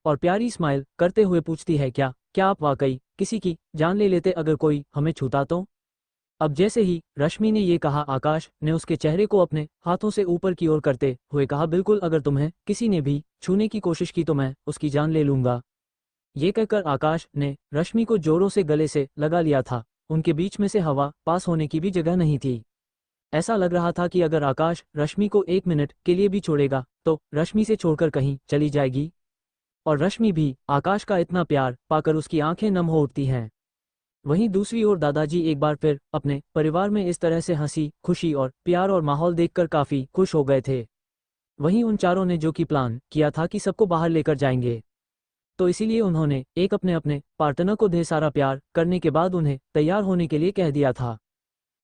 Speaker 1: और प्यारी स्माइल करते हुए पूछती है, क्या क्या आप वाकई किसी की जान ले लेते अगर कोई हमें छूता तो? अब जैसे ही रश्मि ने ये कहा, आकाश ने उसके चेहरे को अपने हाथों से ऊपर की ओर करते हुए कहा, बिल्कुल, अगर तुम्हें किसी ने भी छूने की कोशिश की तो मैं उसकी जान ले लूंगा। ये कहकर आकाश ने रश्मि को जोरों से गले से लगा लिया था। उनके बीच में से हवा पास होने की भी जगह नहीं थी। ऐसा लग रहा था कि अगर आकाश रश्मि को 1 मिनट के लिए भी छोड़ेगा तो रश्मि से छोड़कर कहीं चली जाएगी। और रश्मि भी आकाश का इतना प्यार पाकर उसकी आंखें नम हो उठती हैं। वहीं दूसरी ओर दादाजी एक बार फिर अपने परिवार में इस तरह से हंसी खुशी और प्यार और माहौल देखकर काफी खुश हो गए थे। वहीं उन चारों ने जो कि प्लान किया था कि सबको बाहर लेकर जाएंगे, तो इसीलिए उन्होंने एक अपने अपने पार्टनर को ढेर सारा प्यार करने के बाद उन्हें तैयार होने के लिए कह दिया था।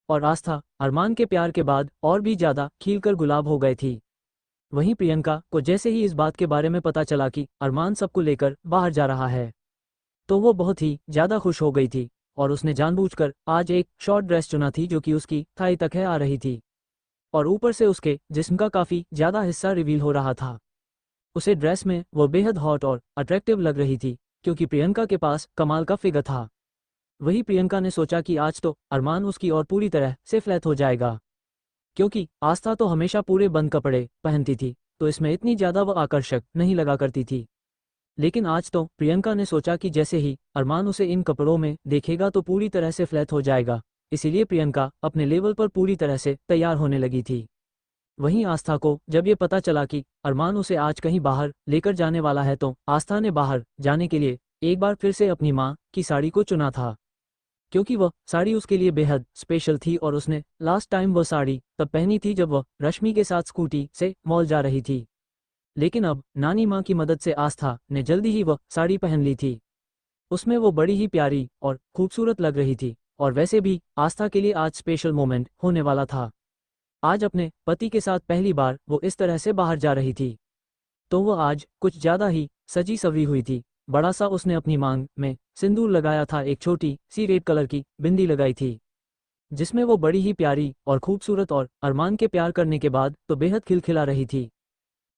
Speaker 1: और आस्था अरमान के प्यार के बाद और भी ज्यादा खिलकर गुलाब हो गए थी। वहीं प्रियंका को जैसे ही इस बात के बारे में पता चला कि अरमान सबको लेकर बाहर जा रहा है, तो वो बहुत ही ज्यादा खुश हो गई थी और उसने जानबूझकर आज एक शॉर्ट ड्रेस चुना थी जो कि उसकी थाई तक है आ रही थी और ऊपर से उसके जिस्म का काफी ज्यादा हिस्सा रिवील हो रहा था। उसे ड्रेस में वो बेहद हॉट और अट्रैक्टिव लग रही थी क्योंकि प्रियंका के पास कमाल का फिगर था। वही प्रियंका ने सोचा कि आज तो अरमान उसकी और पूरी तरह से फ्लैट हो जाएगा, क्योंकि आस्था तो हमेशा पूरे बंद कपड़े पहनती थी तो इसमें इतनी ज्यादा वह आकर्षक नहीं लगा करती थी। लेकिन आज तो प्रियंका ने सोचा कि जैसे ही अरमान उसे इन कपड़ों में देखेगा तो पूरी तरह से फ्लैट हो जाएगा, इसीलिए प्रियंका अपने लेवल पर पूरी तरह से तैयार होने लगी थी। वहीं आस्था को जब ये पता चला कि अरमान उसे आज कहीं बाहर लेकर जाने वाला है तो आस्था ने बाहर जाने के लिए एक बार फिर से अपनी माँ की साड़ी को चुना था, क्योंकि वह साड़ी उसके लिए बेहद स्पेशल थी और उसने लास्ट टाइम वह साड़ी तब पहनी थी जब वह रश्मि के साथ स्कूटी से मॉल जा रही थी। लेकिन अब नानी माँ की मदद से आस्था ने जल्दी ही वह साड़ी पहन ली थी। उसमें वो बड़ी ही प्यारी और खूबसूरत लग रही थी और वैसे भी आस्था के लिए आज स्पेशल मोमेंट होने वाला था। आज अपने पति के साथ पहली बार वो इस तरह से बाहर जा रही थी, तो वह आज कुछ ज्यादा ही सजी सवरी हुई थी। बड़ा सा उसने अपनी मांग में सिंदूर लगाया था, एक छोटी सी रेड कलर की बिंदी लगाई थी जिसमें वो बड़ी ही प्यारी और खूबसूरत और अरमान के प्यार करने के बाद तो बेहद खिलखिला रही थी।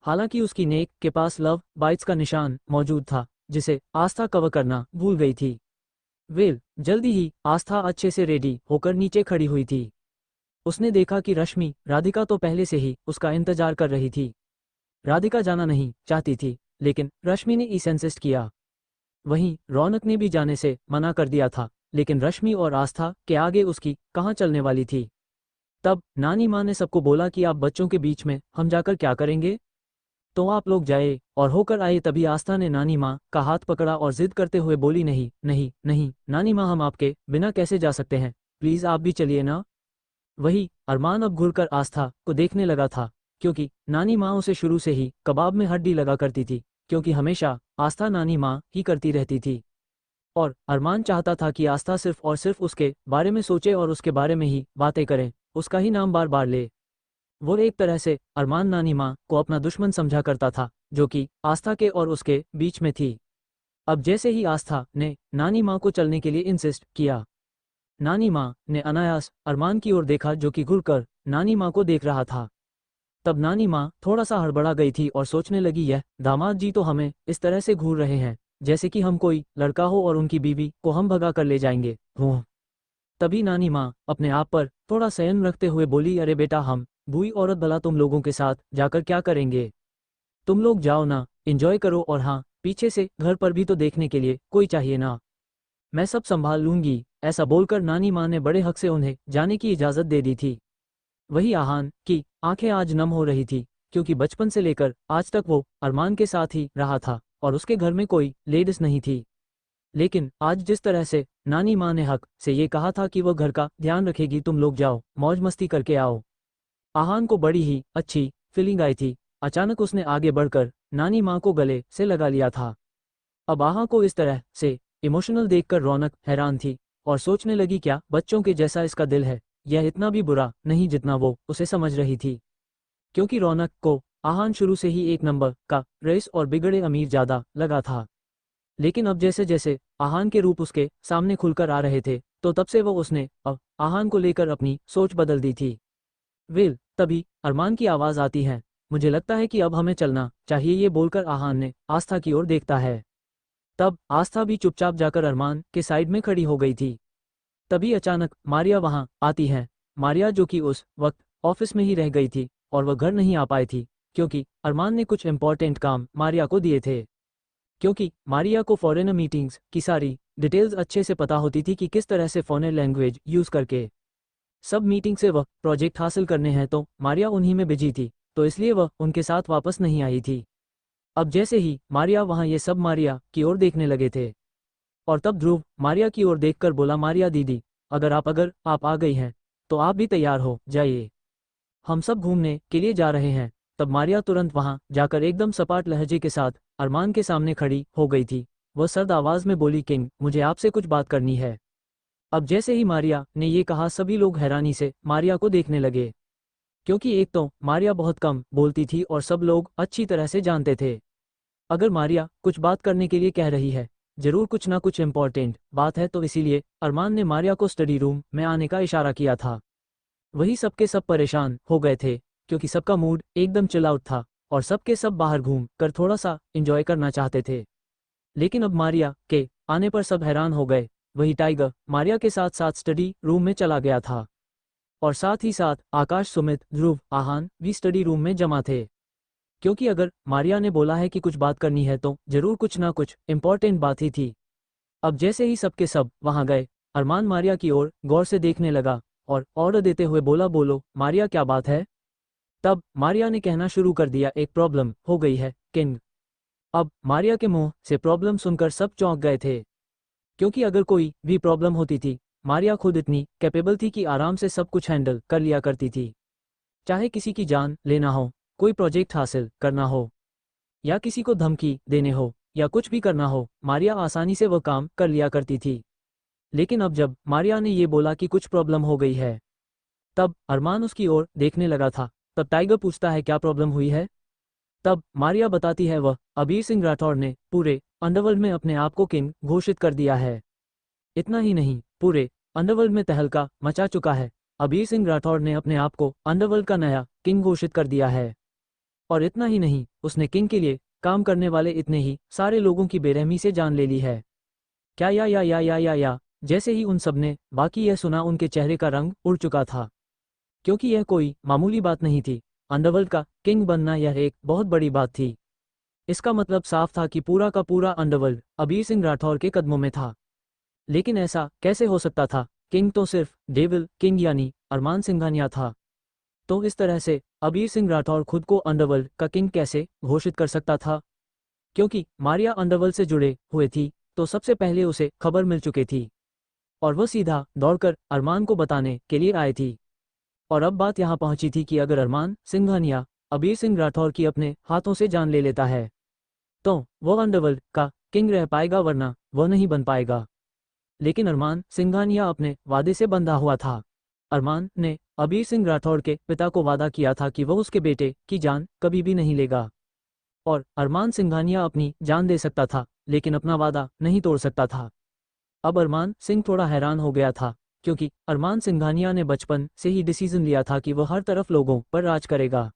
Speaker 1: हालांकि उसकी नेक के पास लव बाइट्स का निशान मौजूद था जिसे आस्था कवर करना भूल गई थी। जल्दी ही आस्था अच्छे से रेडी होकर नीचे खड़ी हुई थी। उसने देखा कि रश्मि राधिका तो पहले से ही उसका इंतजार कर रही थी। राधिका जाना नहीं चाहती थी लेकिन रश्मि ने इंसिस्ट किया। वहीं रौनक ने भी जाने से मना कर दिया था, लेकिन रश्मि और आस्था के आगे उसकी कहाँ चलने वाली थी। तब नानी माँ ने सबको बोला कि आप बच्चों के बीच में हम जाकर क्या करेंगे, तो आप लोग जाए और होकर आए। तभी आस्था ने नानी माँ का हाथ पकड़ा और जिद करते हुए बोली, नहीं नहीं नहीं नानी माँ, हम आपके बिना कैसे जा सकते हैं, प्लीज आप भी चलिए ना। वही अरमान अब घुरकर आस्था को देखने लगा था, क्योंकि नानी माँ उसे शुरू से ही कबाब में हड्डी लगा करती थी, क्योंकि हमेशा आस्था नानी माँ ही करती रहती थी। और अरमान चाहता था कि आस्था सिर्फ और सिर्फ उसके बारे में सोचे और उसके बारे में ही बातें करें, उसका ही नाम बार बार ले। वो एक तरह से अरमान नानी माँ को अपना दुश्मन समझा करता था जो कि आस्था के और उसके बीच में थी। अब जैसे ही आस्था ने नानी माँ को चलने के लिए इंसिस्ट किया, नानी माँ ने अनायास अरमान की ओर देखा जो कि घुरकर नानी माँ को देख रहा था। तब नानी माँ थोड़ा सा हड़बड़ा गई थी और सोचने लगी, यह दामाद जी तो हमें इस तरह से घूर रहे हैं जैसे कि हम कोई लड़का हो और उनकी बीवी को हम भगा कर ले जाएंगे। तभी नानी माँ अपने आप पर थोड़ा संयम रखते हुए बोली, अरे बेटा, हम बुरी औरत भला तुम लोगों के साथ जाकर क्या करेंगे, तुम लोग जाओ ना, एंजॉय करो, और हाँ, पीछे से घर पर भी तो देखने के लिए कोई चाहिए ना, मैं सब संभाल लूंगी। ऐसा बोलकर नानी माँ ने बड़े हक से उन्हें जाने की इजाजत दे दी थी। वही आहान की आंखें आज नम हो रही थी, क्योंकि बचपन से लेकर आज तक वो अरमान के साथ ही रहा था और उसके घर में कोई लेडीज नहीं थी। लेकिन आज जिस तरह से नानी माँ ने हक से ये कहा था कि वह घर का ध्यान रखेगी, तुम लोग जाओ मौज मस्ती करके आओ, आहान को बड़ी ही अच्छी फीलिंग आई थी। अचानक उसने आगे बढ़कर नानी माँ को गले से लगा लिया था। अब आहा को इस तरह से इमोशनल देखकर रौनक हैरान थी और सोचने लगी, क्या बच्चों के जैसा इसका दिल है, यह इतना भी बुरा नहीं जितना वो उसे समझ रही थी। क्योंकि रौनक को आहान शुरू से ही एक नंबर का रईस और बिगड़े अमीर ज्यादा लगा था। लेकिन अब जैसे जैसे आहान के रूप उसके सामने खुलकर आ रहे थे, तो तब से वो उसने अब आहान को लेकर अपनी सोच बदल दी थी। तभी अरमान की आवाज आती है, मुझे लगता है कि अब हमें चलना चाहिए, ये बोलकर आहान ने आस्था की ओर देखता है। तब आस्था भी चुपचाप जाकर अरमान के साइड में खड़ी हो गई थी। तभी अचानक मारिया वहां आती है। मारिया जो कि उस वक्त ऑफिस में ही रह गई थी और वह घर नहीं आ पाई थी, क्योंकि अरमान ने कुछ इंपॉर्टेंट काम मारिया को दिए थे। क्योंकि मारिया को फॉरेनर मीटिंग्स की सारी डिटेल्स अच्छे से पता होती थी कि किस तरह से फॉरेन लैंग्वेज यूज करके सब मीटिंग से वह प्रोजेक्ट हासिल करने हैं तो मारिया उन्हीं में बिजी थी, तो इसलिए वह उनके साथ वापस नहीं आई थी। अब जैसे ही मारिया वहाँ ये सब मारिया की ओर देखने लगे थे, और तब ध्रुव मारिया की ओर देखकर बोला, मारिया दीदी, अगर आप आ गई हैं तो आप भी तैयार हो जाइए, हम सब घूमने के लिए जा रहे हैं। तब मारिया तुरंत वहां जाकर एकदम सपाट लहजे के साथ अरमान के सामने खड़ी हो गई थी। वह सर्द आवाज में बोली, किंग, मुझे आपसे कुछ बात करनी है। अब जैसे ही मारिया ने ये कहा, सभी लोग हैरानी से मारिया को देखने लगे, क्योंकि एक तो मारिया बहुत कम बोलती थी और सब लोग अच्छी तरह से जानते थे अगर मारिया कुछ बात करने के लिए कह रही है, जरूर कुछ ना कुछ इम्पोर्टेंट बात है। तो इसीलिए अरमान ने मारिया को स्टडी रूम में आने का इशारा किया था। वही सबके सब परेशान हो गए थे, क्योंकि सबका मूड एकदम चिल आउट था और सबके सब बाहर घूम कर थोड़ा सा एंजॉय करना चाहते थे। लेकिन अब मारिया के आने पर सब हैरान हो गए। वही टाइगर मारिया के साथ साथ स्टडी रूम में चला गया था, और साथ ही साथ आकाश, सुमित, ध्रुव, आहान भी स्टडी रूम में जमा थे, क्योंकि अगर मारिया ने बोला है कि कुछ बात करनी है तो जरूर कुछ ना कुछ इम्पोर्टेंट बात ही थी। अब जैसे ही सबके सब वहां गए, अरमान मारिया की ओर गौर से देखने लगा और ऑर्डर देते हुए बोला, बोलो मारिया, क्या बात है। तब मारिया ने कहना शुरू कर दिया, एक प्रॉब्लम हो गई है किंग। अब मारिया के मुंह से प्रॉब्लम सुनकर सब चौंक गए थे, क्योंकि अगर कोई भी प्रॉब्लम होती थी, मारिया खुद इतनी कैपेबल थी कि आराम से सब कुछ हैंडल कर लिया करती थी। चाहे किसी की जान लेना हो, कोई प्रोजेक्ट हासिल करना हो, या किसी को धमकी देने हो, या कुछ भी करना हो, मारिया आसानी से वह काम कर लिया करती थी। लेकिन अब जब मारिया ने ये बोला कि कुछ प्रॉब्लम हो गई है, तब अरमान उसकी ओर देखने लगा था। तब टाइगर पूछता है, क्या प्रॉब्लम हुई है। तब मारिया बताती है, वह अबीर सिंह राठौर ने पूरे अंडरवर्ल्ड में अपने आप को किंग घोषित कर दिया है। इतना ही नहीं, पूरे अंडरवर्ल्ड में तहलका मचा चुका है। अबीर सिंह राठौर ने अपने आप को अंडरवर्ल्ड का नया किंग घोषित कर दिया है। और इतना ही नहीं, उसने किंग के लिए काम करने वाले इतने ही सारे लोगों की बेरहमी से जान ले ली है। क्या या। जैसे ही उन सब ने बाकी यह सुना, उनके चेहरे का रंग उड़ चुका था, क्योंकि यह कोई मामूली बात नहीं थी। अंडरवर्ल्ड का किंग बनना यह एक बहुत बड़ी बात थी। इसका मतलब साफ था कि पूरा का पूरा अंडरवर्ल्ड अबीर सिंह राठौर के कदमों में था। लेकिन ऐसा कैसे हो सकता था? किंग तो सिर्फ डेविल किंग यानी अरमान सिंघानिया था। तो इस तरह से अबीर सिंह राठौर खुद को अंडरवर्ल्ड का किंग कैसे घोषित कर सकता था? क्योंकि मारिया अंडरवर्ल्ड से जुड़े हुए थी, तो सबसे पहले उसे खबर मिल चुकी थी, और वह सीधा दौड़कर अरमान को बताने के लिए आए थी। और अब बात यहाँ पहुंची थी कि अगर अरमान सिंघानिया अबीर सिंह राठौर की अपने हाथों से जान ले लेता है, तो वह अंडरवर्ल्ड का किंग रह पाएगा, वरना वह नहीं बन पाएगा। लेकिन अरमान सिंघानिया अपने वादे से बंधा हुआ था। अरमान ने अबीर सिंह राठौर के पिता को वादा किया था कि वह उसके बेटे की जान कभी भी नहीं लेगा, और अरमान सिंघानिया अपनी जान दे सकता था, लेकिन अपना वादा नहीं तोड़ सकता था। अब अरमान सिंह थोड़ा हैरान हो गया था, क्योंकि अरमान सिंघानिया ने बचपन से ही डिसीजन लिया था कि वह हर तरफ लोगों पर राज करेगा।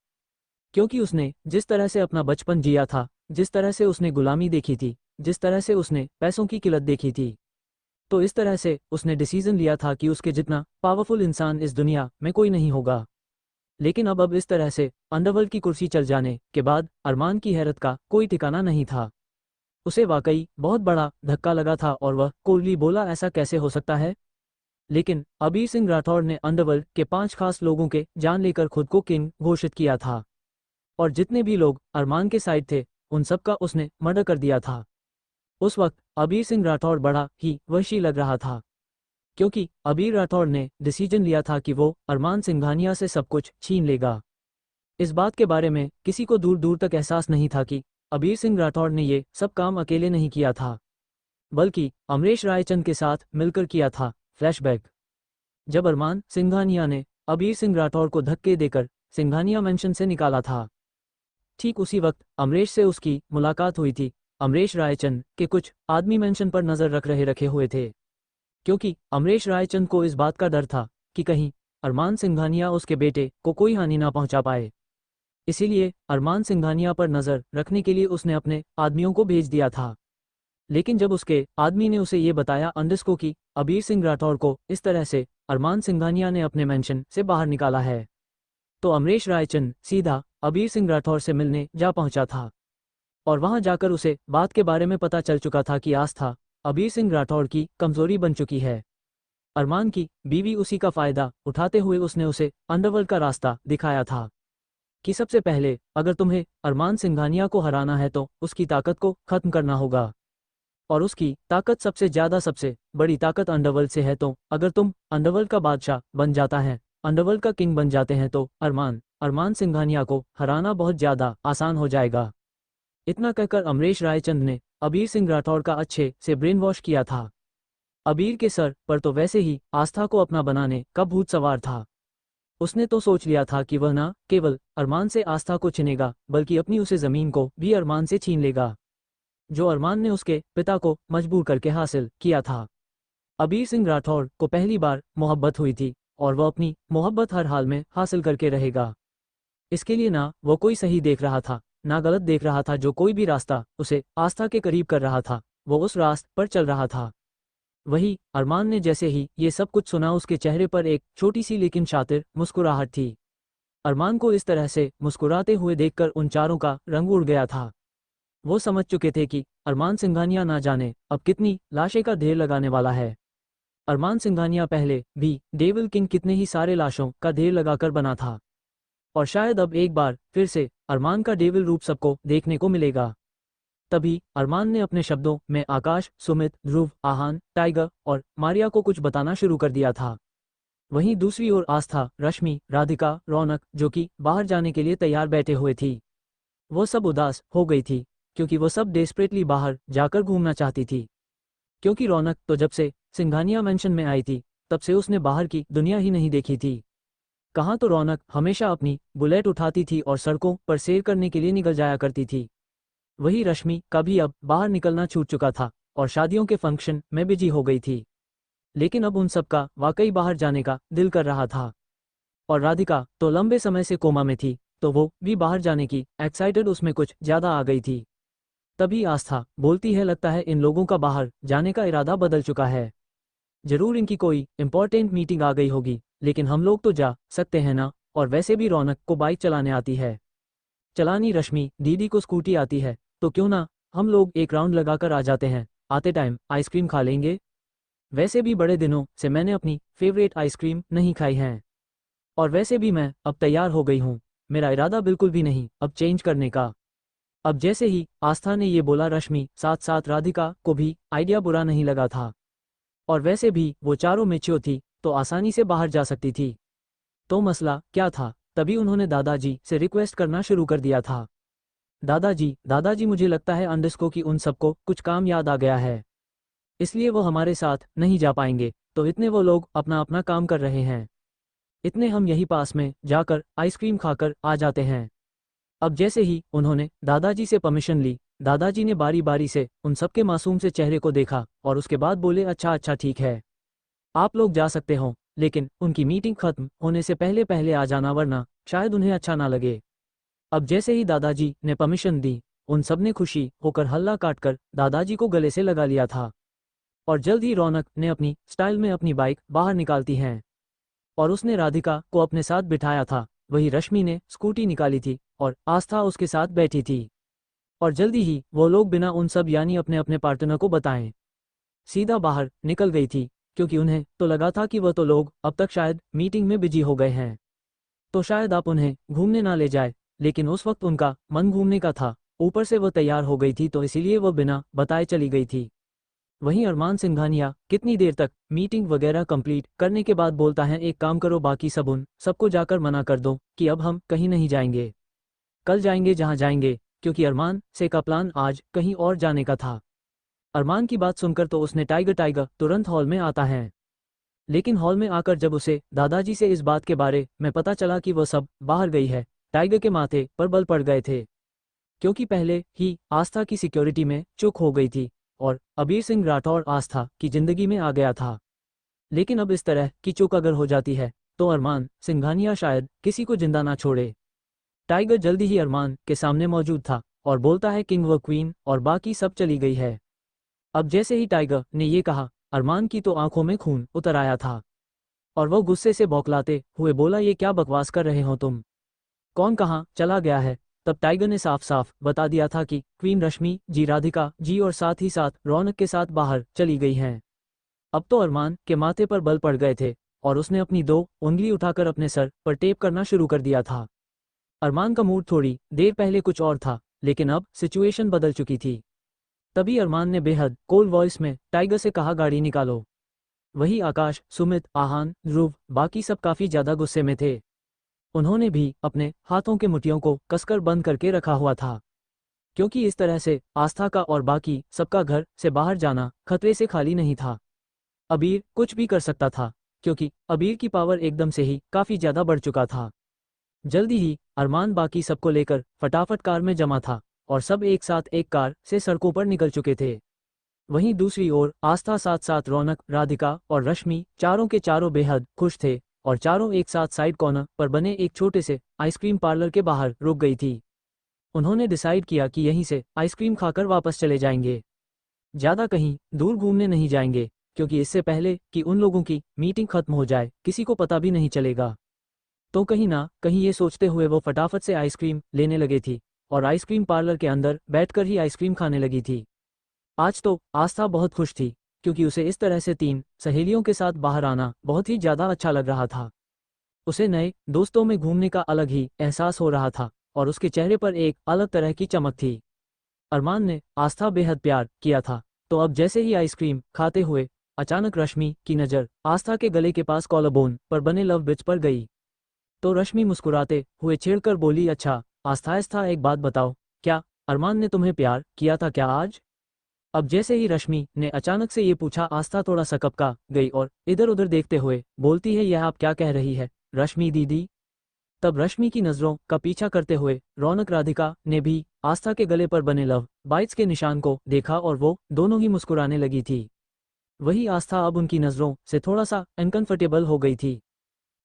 Speaker 1: क्योंकि उसने जिस तरह से अपना बचपन जिया था, जिस तरह से उसने गुलामी देखी थी, जिस तरह से उसने पैसों की किल्लत देखी थी, तो इस तरह से उसने डिसीजन लिया था कि उसके जितना पावरफुल इंसान इस दुनिया में कोई नहीं होगा। लेकिन अब इस तरह से अंडरवर्ल्ड की कुर्सी चल जाने के बाद अरमान की हैरत का कोई ठिकाना नहीं था। उसे वाकई बहुत बड़ा धक्का लगा था, और वह कोल्ली बोला, ऐसा कैसे हो सकता है। लेकिन अबीर सिंह राठौर ने अंडरवर्ल्ड के 5 खास लोगों के जान लेकर खुद को किंग घोषित किया था, और जितने भी लोग अरमान के साइड थे, उन सबका उसने मर्डर कर दिया था। उस वक्त अबीर सिंह राठौर बड़ा ही वहशी लग रहा था, क्योंकि अबीर राठौर ने डिसीजन लिया था कि वो अरमान सिंघानिया से सब कुछ छीन लेगा। इस बात के बारे में किसी को दूर दूर तक एहसास नहीं था कि अबीर सिंह राठौर ने ये सब काम अकेले नहीं किया था, बल्कि अमरीश रायचंद के साथ मिलकर किया था। फ्लैशबैक, जब अरमान सिंघानिया ने अबीर सिंह राठौर को धक्के देकर सिंघानिया मेंशन से निकाला था, ठीक उसी वक्त अमरीश से उसकी मुलाकात हुई थी। अमरीश रायचंद के कुछ आदमी मेंशन पर नजर रखे हुए थे, क्योंकि अमरीश रायचंद को इस बात का डर था कि कहीं अरमान सिंघानिया उसके बेटे को कोई हानि ना पहुंचा पाए। इसीलिए अरमान सिंघानिया पर नजर रखने के लिए उसने अपने आदमियों को भेज दिया था। लेकिन जब उसके आदमी ने उसे ये बताया अंडस्को कि अबीर सिंह राठौर को इस तरह से अरमान सिंघानिया ने अपने मेंशन से बाहर निकाला है, तो अमरीश रायचंद सीधा अबीर सिंह राठौर से मिलने जा पहुंचा था। और वहां जाकर उसे बात के बारे में पता चल चुका था कि आस्था अबीर सिंह राठौर की कमजोरी बन चुकी है। अरमान की बीवी उसी का फायदा उठाते हुए उसने उसे अंडरवर्ल्ड का रास्ता दिखाया था कि सबसे पहले अगर तुम्हें अरमान सिंघानिया को हराना है तो उसकी ताकत को खत्म करना होगा, और उसकी ताकत सबसे बड़ी ताकत अंडरवर्ल्ड से है। तो अगर तुम अंडरवर्ल्ड का बादशाह बन जाता है, अंडरवर्ल्ड का किंग बन जाते हैं, तो अरमान सिंघानिया को हराना बहुत ज़्यादा आसान हो जाएगा। इतना कहकर अमरीश रायचंद ने अबीर सिंह राठौड़ का अच्छे से ब्रेन वॉश किया था। अबीर के सर पर तो वैसे ही आस्था को अपना बनाने का भूत सवार था। उसने तो सोच लिया था कि वह न केवल अरमान से आस्था को छीनेगा बल्कि अपनी उसे ज़मीन को भी अरमान से छीन लेगा, जो अरमान ने उसके पिता को मजबूर करके हासिल किया था। अबीर सिंह राठौड़ को पहली बार मोहब्बत हुई थी और वह अपनी मोहब्बत हर हाल में हासिल करके रहेगा। इसके लिए ना वो कोई सही देख रहा था ना गलत देख रहा था, जो कोई भी रास्ता उसे आस्था के करीब कर रहा था वो उस रास्ते पर चल रहा था। वही अरमान ने जैसे ही ये सब कुछ सुना, उसके चेहरे पर एक छोटी सी लेकिन शातिर मुस्कुराहट थी। अरमान को इस तरह से मुस्कुराते हुए देखकर उन चारों का रंग उड़ गया था। वो समझ चुके थे कि अरमान सिंघानिया ना जाने अब कितनी लाशें का ढेर लगाने वाला है। अरमान सिंघानिया पहले भी डेविल किंग कितने ही सारे लाशों का ढेर लगाकर बना था, और शायद अब एक बार फिर से अरमान का डेविल रूप सबको देखने को मिलेगा। तभी अरमान ने अपने शब्दों में आकाश, सुमित, ध्रुव, आहान, टाइगर और मारिया को कुछ बताना शुरू कर दिया था। वहीं दूसरी ओर आस्था, रश्मि, राधिका, रौनक, जो कि बाहर जाने के लिए तैयार बैठे हुए थी, वो सब उदास हो गई थी क्योंकि वो सब डेस्परेटली बाहर जाकर घूमना चाहती थी। क्योंकि रौनक तो जब से सिंघानिया मेंशन में आई थी तब से उसने बाहर की दुनिया ही नहीं देखी थी। कहाँ तो रौनक हमेशा अपनी बुलेट उठाती थी और सड़कों पर सैर करने के लिए निकल जाया करती थी। वही रश्मि का भी अब बाहर निकलना छूट चुका था और शादियों के फंक्शन में बिजी हो गई थी। लेकिन अब उन सब का वाकई बाहर जाने का दिल कर रहा था। और राधिका तो लंबे समय से कोमा में थी, तो वो भी बाहर जाने की एक्साइटेड उसमें कुछ ज़्यादा आ गई थी। तभी आस्था बोलती है, लगता है इन लोगों का बाहर जाने का इरादा बदल चुका है। जरूर इनकी कोई इंपॉर्टेंट मीटिंग आ गई होगी, लेकिन हम लोग तो जा सकते हैं ना। और वैसे भी रौनक को बाइक चलाने आती है, चलानी रश्मि दीदी को स्कूटी आती है, तो क्यों ना हम लोग एक राउंड लगाकर आ जाते हैं, आते टाइम आइसक्रीम खा लेंगे। वैसे भी बड़े दिनों से मैंने अपनी फेवरेट आइसक्रीम नहीं खाई है, और वैसे भी मैं अब तैयार हो गई हूँ, मेरा इरादा बिल्कुल भी नहीं अब चेंज करने का। अब जैसे ही आस्था ने ये बोला, रश्मि साथ साथ राधिका को भी आइडिया बुरा नहीं लगा था, और वैसे भी वो चारों मैच्योर थी तो आसानी से बाहर जा सकती थी। तो मसला क्या था? तभी उन्होंने दादाजी से रिक्वेस्ट करना शुरू कर दिया था। दादाजी मुझे लगता है अंडस्को की उन सबको कुछ काम याद आ गया है, इसलिए वो हमारे साथ नहीं जा पाएंगे। तो इतने वो लोग अपना अपना काम कर रहे हैं, इतने हम यही पास में जाकर आइसक्रीम खाकर आ जाते हैं। अब जैसे ही उन्होंने दादाजी से परमिशन ली, दादाजी ने बारी बारी से उन सबके मासूम से चेहरे को देखा और उसके बाद बोले, अच्छा अच्छा ठीक है, आप लोग जा सकते हो, लेकिन उनकी मीटिंग खत्म होने से पहले पहले आ जाना, वरना शायद उन्हें अच्छा ना लगे। अब जैसे ही दादाजी ने परमिशन दी, उन सब ने खुशी होकर हल्ला काटकर दादाजी को गले से लगा लिया था। और जल्द ही रौनक ने अपनी स्टाइल में अपनी बाइक बाहर निकालती हैं, और उसने राधिका को अपने साथ बिठाया था। वही रश्मि ने स्कूटी निकाली थी और आस्था उसके साथ बैठी थी। और जल्दी ही वो लोग बिना उन सब यानी अपने अपने पार्टनर को बताएं सीधा बाहर निकल गई थी, क्योंकि उन्हें तो लगा था कि वह तो लोग अब तक शायद मीटिंग में बिजी हो गए हैं, तो शायद आप उन्हें घूमने ना ले जाए। लेकिन उस वक्त उनका मन घूमने का था, ऊपर से वह तैयार हो गई थी तो इसीलिए वह बिना बताए चली गई थी। वहीं अरमान सिंघानिया कितनी देर तक मीटिंग वगैरह कंप्लीट करने के बाद बोलता है, एक काम करो, बाकी सब उन सबको जाकर मना कर दो कि अब हम कहीं नहीं जाएंगे, कल जाएंगे जहां जाएंगे, क्योंकि अरमान से का प्लान आज कहीं और जाने का था। अरमान की बात सुनकर तो उसने टाइगर तुरंत हॉल में आता है। लेकिन हॉल में आकर जब उसे दादाजी से इस बात के बारे में पता चला कि वह सब बाहर गई है, टाइगर के माथे पर बल पड़ गए थे, क्योंकि पहले ही आस्था की सिक्योरिटी में चूक हो गई थी और अबीर सिंह राठौड़ आस्था की जिंदगी में आ गया था। लेकिन अब इस तरह की चूक अगर हो जाती है तो अरमान सिंघानिया शायद किसी को जिंदा ना छोड़े। टाइगर जल्दी ही अरमान के सामने मौजूद था और बोलता है, किंग व क्वीन और बाकी सब चली गई है। अब जैसे ही टाइगर ने ये कहा, अरमान की तो आंखों में खून उतर आया था और वह गुस्से से बौखलाते हुए बोला, ये क्या बकवास कर रहे हो तुम, कौन कहाँ चला गया है? तब टाइगर ने साफ साफ बता दिया था कि क्वीन रश्मि जी, राधिका जी और साथ ही साथ रौनक के साथ बाहर चली गई हैं। अब तो अरमान के माथे पर बल पड़ गए थे और उसने अपनी 2 उंगली उठाकर अपने सर पर टेप करना शुरू कर दिया था। अरमान का मूड थोड़ी देर पहले कुछ और था, लेकिन अब सिचुएशन बदल चुकी थी। तभी अरमान ने बेहद कोल्ड वॉइस में टाइगर से कहा, गाड़ी निकालो। वही आकाश, सुमित, आहान, ध्रुव, बाकी सब काफी ज्यादा गुस्से में थे। उन्होंने भी अपने हाथों के मुट्ठियों को कसकर बंद करके रखा हुआ था, क्योंकि इस तरह से आस्था का और बाकी सबका घर से बाहर जाना खतरे से खाली नहीं था। अबीर कुछ भी कर सकता था, क्योंकि अबीर की पावर एकदम से ही काफी ज्यादा बढ़ चुका था। जल्दी ही अरमान बाकी सबको लेकर फटाफट कार में जमा था और सब एक साथ एक कार से सड़कों पर निकल चुके थे। वहीं दूसरी ओर आस्था साथ साथ रौनक, राधिका और रश्मि चारों के चारों बेहद खुश थे और चारों एक साथ साइड कॉर्नर पर बने एक छोटे से आइसक्रीम पार्लर के बाहर रुक गई थी। उन्होंने डिसाइड किया कि यहीं से आइसक्रीम खाकर वापस चले जाएंगे, ज़्यादा कहीं दूर घूमने नहीं जाएंगे, क्योंकि इससे पहले कि उन लोगों की मीटिंग खत्म हो जाए किसी को पता भी नहीं चलेगा। तो कहीं ना कहीं ये सोचते हुए वो फटाफट से आइसक्रीम लेने लगे थी और आइसक्रीम पार्लर के अंदर बैठकर ही आइसक्रीम खाने लगी थी। आज तो आस्था बहुत खुश थी, क्योंकि उसे इस तरह से 3 सहेलियों के साथ बाहर आना बहुत ही ज़्यादा अच्छा लग रहा था। उसे नए दोस्तों में घूमने का अलग ही एहसास हो रहा था और उसके चेहरे पर एक अलग तरह की चमक थी। अरमान ने आस्था बेहद प्यार किया था, तो अब जैसे ही आइसक्रीम खाते हुए अचानक रश्मि की नज़र आस्था के गले के पास कॉलरबोन पर बने लव ब्रिज पर गई। तो रश्मि मुस्कुराते हुए छेड़कर बोली, अच्छा आस्था, एक बात बताओ, क्या अरमान ने तुम्हें प्यार किया था क्या आज? अब जैसे ही रश्मि ने अचानक से ये पूछा, आस्था थोड़ा सा कपका गई और इधर उधर देखते हुए बोलती है, यह आप क्या कह रही है रश्मि दीदी? तब रश्मि की नज़रों का पीछा करते हुए रौनक, राधिका ने भी आस्था के गले पर बने लव बाइट्स के निशान को देखा और वो दोनों ही मुस्कुराने लगी थी। वही आस्था अब उनकी नज़रों से थोड़ा सा अनकंफर्टेबल हो गई थी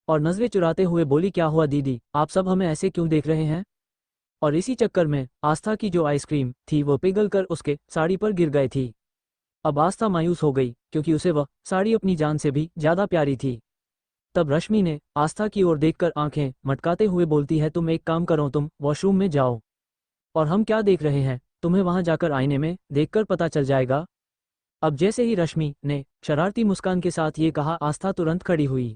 Speaker 1: और नज़रें चुराते हुए बोली, क्या हुआ दीदी, आप सब हमें ऐसे क्यों देख रहे हैं? और इसी चक्कर में आस्था की जो आइसक्रीम थी वो पिघल कर उसके साड़ी पर गिर गई थी। अब आस्था मायूस हो गई, क्योंकि उसे वह साड़ी अपनी जान से भी ज़्यादा प्यारी थी। तब रश्मि ने आस्था की ओर देखकर आंखें मटकाते हुए बोलती है, तुम एक काम करो, तुम वॉशरूम में जाओ। और हम क्या देख रहे हैं, तुम्हें वहां जाकर आईने में देखकर पता चल जाएगा। अब जैसे ही रश्मि ने शरारती मुस्कान के साथ ये कहा, आस्था तुरंत खड़ी हुई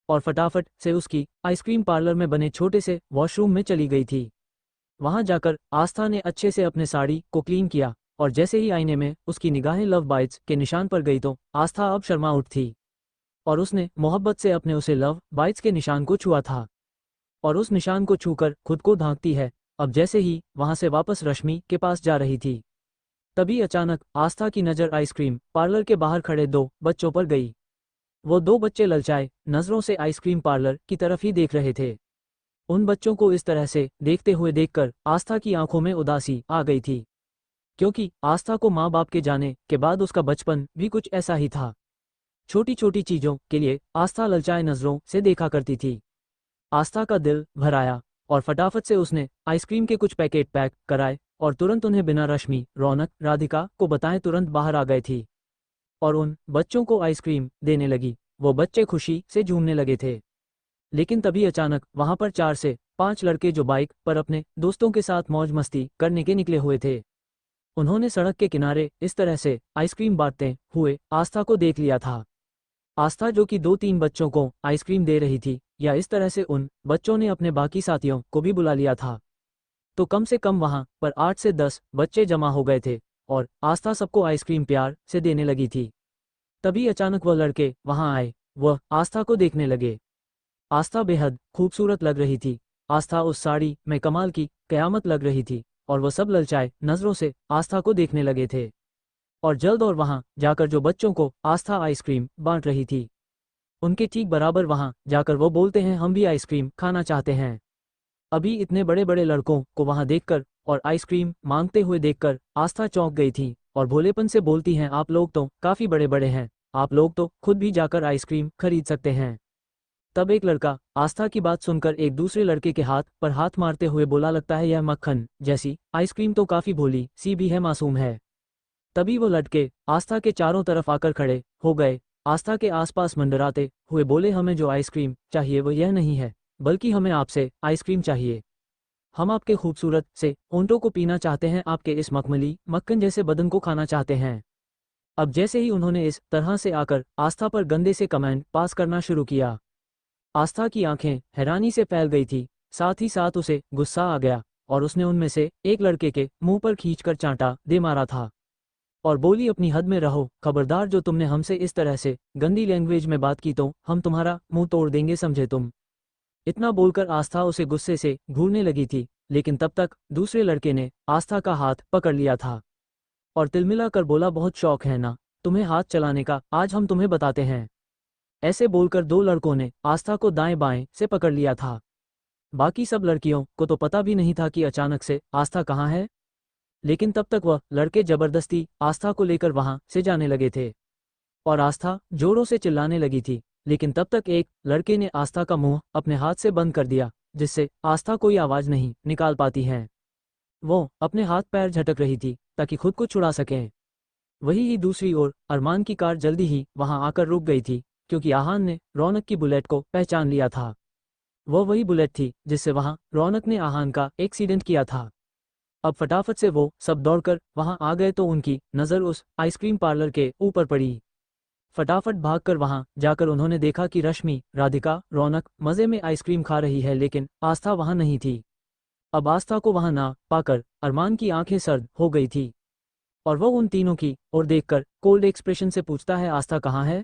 Speaker 1: और फटाफट से उसकी आइसक्रीम पार्लर में बने छोटे से वॉशरूम में चली गई थी। वहां जाकर आस्था ने अच्छे से अपने साड़ी को क्लीन किया और जैसे ही आईने में उसकी निगाहें लव बाइट्स के निशान पर गई तो आस्था अब शर्मा उठ थी और उसने मोहब्बत से अपने उसे लव बाइट्स के निशान को छुआ था और उस निशान को छूकर खुद को ढांकती है। अब जैसे ही वहां से वापस रश्मि के पास जा रही थी, तभी अचानक आस्था की नज़र आइसक्रीम पार्लर के बाहर खड़े 2 बच्चों पर गई। वो 2 बच्चे ललचाए नज़रों से आइसक्रीम पार्लर की तरफ ही देख रहे थे। उन बच्चों को इस तरह से देखते हुए देखकर आस्था की आंखों में उदासी आ गई थी, क्योंकि आस्था को माँ बाप के जाने के बाद उसका बचपन भी कुछ ऐसा ही था। छोटी छोटी चीजों के लिए आस्था ललचाए नजरों से देखा करती थी। आस्था का दिल भर आया और फटाफट से उसने आइसक्रीम के कुछ पैकेट पैक कराए और तुरंत उन्हें बिना रश्मि, रौनक, राधिका को बताए तुरंत बाहर आ गए थी और उन बच्चों को आइसक्रीम देने लगी। वो बच्चे खुशी से झूमने लगे थे, लेकिन तभी अचानक वहां पर 4 से 5 लड़के जो बाइक पर अपने दोस्तों के साथ मौज मस्ती करने के निकले हुए थे, उन्होंने सड़क के किनारे इस तरह से आइसक्रीम बांटते हुए आस्था को देख लिया था। आस्था जो कि 2-3 बच्चों को आइसक्रीम दे रही थी, या इस तरह से उन बच्चों ने अपने बाकी साथियों को भी बुला लिया था, तो कम से कम वहां पर 8 से 10 बच्चे जमा हो गए थे और आस्था सबको आइसक्रीम प्यार से देने लगी थी। तभी अचानक वह लड़के वहां आए, वह आस्था को देखने लगे। आस्था बेहद खूबसूरत लग रही थी। आस्था उस साड़ी में कमाल की कयामत लग रही थी और वह सब ललचाए नजरों से आस्था को देखने लगे थे और जल्द और वहां जाकर जो बच्चों को आस्था आइसक्रीम बांट रही थी, उनके ठीक बराबर वहां जाकर वो बोलते हैं, हम भी आइसक्रीम खाना चाहते हैं। अभी इतने बड़े बड़े लड़कों को वहां देखकर और आइसक्रीम मांगते हुए देखकर आस्था चौंक गई थी और भोलेपन से बोलती हैं, आप लोग तो काफी बड़े बड़े हैं, आप लोग तो खुद भी जाकर आइसक्रीम खरीद सकते हैं। तब एक लड़का आस्था की बात सुनकर एक दूसरे लड़के के हाथ पर हाथ मारते हुए बोला, लगता है यह मक्खन जैसी आइसक्रीम तो काफी भोली सी भी है, मासूम है। तभी वो लड़के आस्था के चारों तरफ आकर खड़े हो गए, आस्था के आसपास मंडराते हुए बोले, हमें जो आइसक्रीम चाहिए वो यह नहीं है, बल्कि हमें आपसे आइसक्रीम चाहिए। हम आपके खूबसूरत से होंठों को पीना चाहते हैं, आपके इस मखमली मक्खन जैसे बदन को खाना चाहते हैं। अब जैसे ही उन्होंने इस तरह से आकर आस्था पर गंदे से कमेंट पास करना शुरू किया, आस्था की आंखें हैरानी से फैल गई थी, साथ ही साथ उसे गुस्सा आ गया और उसने उनमें से एक लड़के के मुंह पर खींचकर चांटा दे मारा था और बोली, अपनी हद में रहो, खबरदार जो तुमने हमसे इस तरह से गंदी लैंग्वेज में बात की तो हम तुम्हारा मुंह तोड़ देंगे, समझे तुम। इतना बोलकर आस्था उसे गुस्से से घूरने लगी थी, लेकिन तब तक दूसरे लड़के ने आस्था का हाथ पकड़ लिया था और तिलमिला कर बोला, बहुत शौक है ना तुम्हें हाथ चलाने का, आज हम तुम्हें बताते हैं। ऐसे बोलकर दो लड़कों ने आस्था को दाएं बाएं से पकड़ लिया था। बाकी सब लड़कियों को तो पता भी नहीं था कि अचानक से आस्था कहाँ है, लेकिन तब तक वह लड़के जबरदस्ती आस्था को लेकर वहां से जाने लगे थे और आस्था जोरों से चिल्लाने लगी थी, लेकिन तब तक एक लड़के ने आस्था का मुंह अपने हाथ से बंद कर दिया, जिससे आस्था कोई आवाज नहीं निकाल पाती है। वो अपने हाथ पैर झटक रही थी ताकि खुद को छुड़ा सकें। वही ही दूसरी ओर अरमान की कार जल्दी ही वहां आकर रुक गई थी, क्योंकि आहान ने रौनक की बुलेट को पहचान लिया था। वह वही बुलेट थी जिससे वहां रौनक ने आहान का एक्सीडेंट किया था। अब फटाफट से वो सब दौड़कर वहां आ गए तो उनकी नज़र उस आइसक्रीम पार्लर के ऊपर पड़ी। फटाफट भागकर वहां जाकर उन्होंने देखा कि रश्मि, राधिका, रौनक मज़े में आइसक्रीम खा रही है, लेकिन आस्था वहां नहीं थी। अब आस्था को वहां ना पाकर अरमान की आंखें सर्द हो गई थी और वह उन तीनों की ओर देखकर कोल्ड एक्सप्रेशन से पूछता है, आस्था कहाँ है।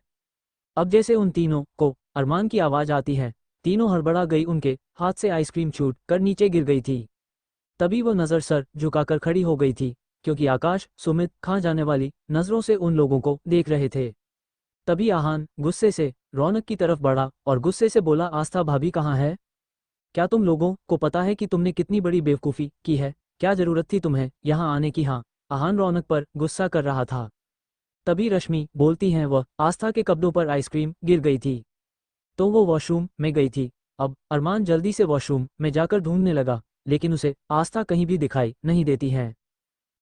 Speaker 1: अब जैसे उन तीनों को अरमान की आवाज आती है, तीनों हड़बड़ा गई, उनके हाथ से आइसक्रीम छूट कर नीचे गिर गई थी। तभी वो नज़र सर झुकाकर खड़ी हो गई थी, क्योंकि आकाश, सुमित खा जाने वाली नज़रों से उन लोगों को देख रहे थे। तभी आहान गुस्से से रौनक की तरफ बढ़ा और गुस्से से बोला, आस्था भाभी कहाँ है? क्या तुम लोगों को पता है कि तुमने कितनी बड़ी बेवकूफ़ी की है? क्या ज़रूरत थी तुम्हें यहाँ आने की? हाँ, आहान रौनक पर गुस्सा कर रहा था। तभी रश्मि बोलती हैं, वह आस्था के कपड़ों पर आइसक्रीम गिर गई थी तो वो वॉशरूम में गई थी। अब अरमान जल्दी से वॉशरूम में जाकर ढूंढने लगा, लेकिन उसे आस्था कहीं भी दिखाई नहीं देती है।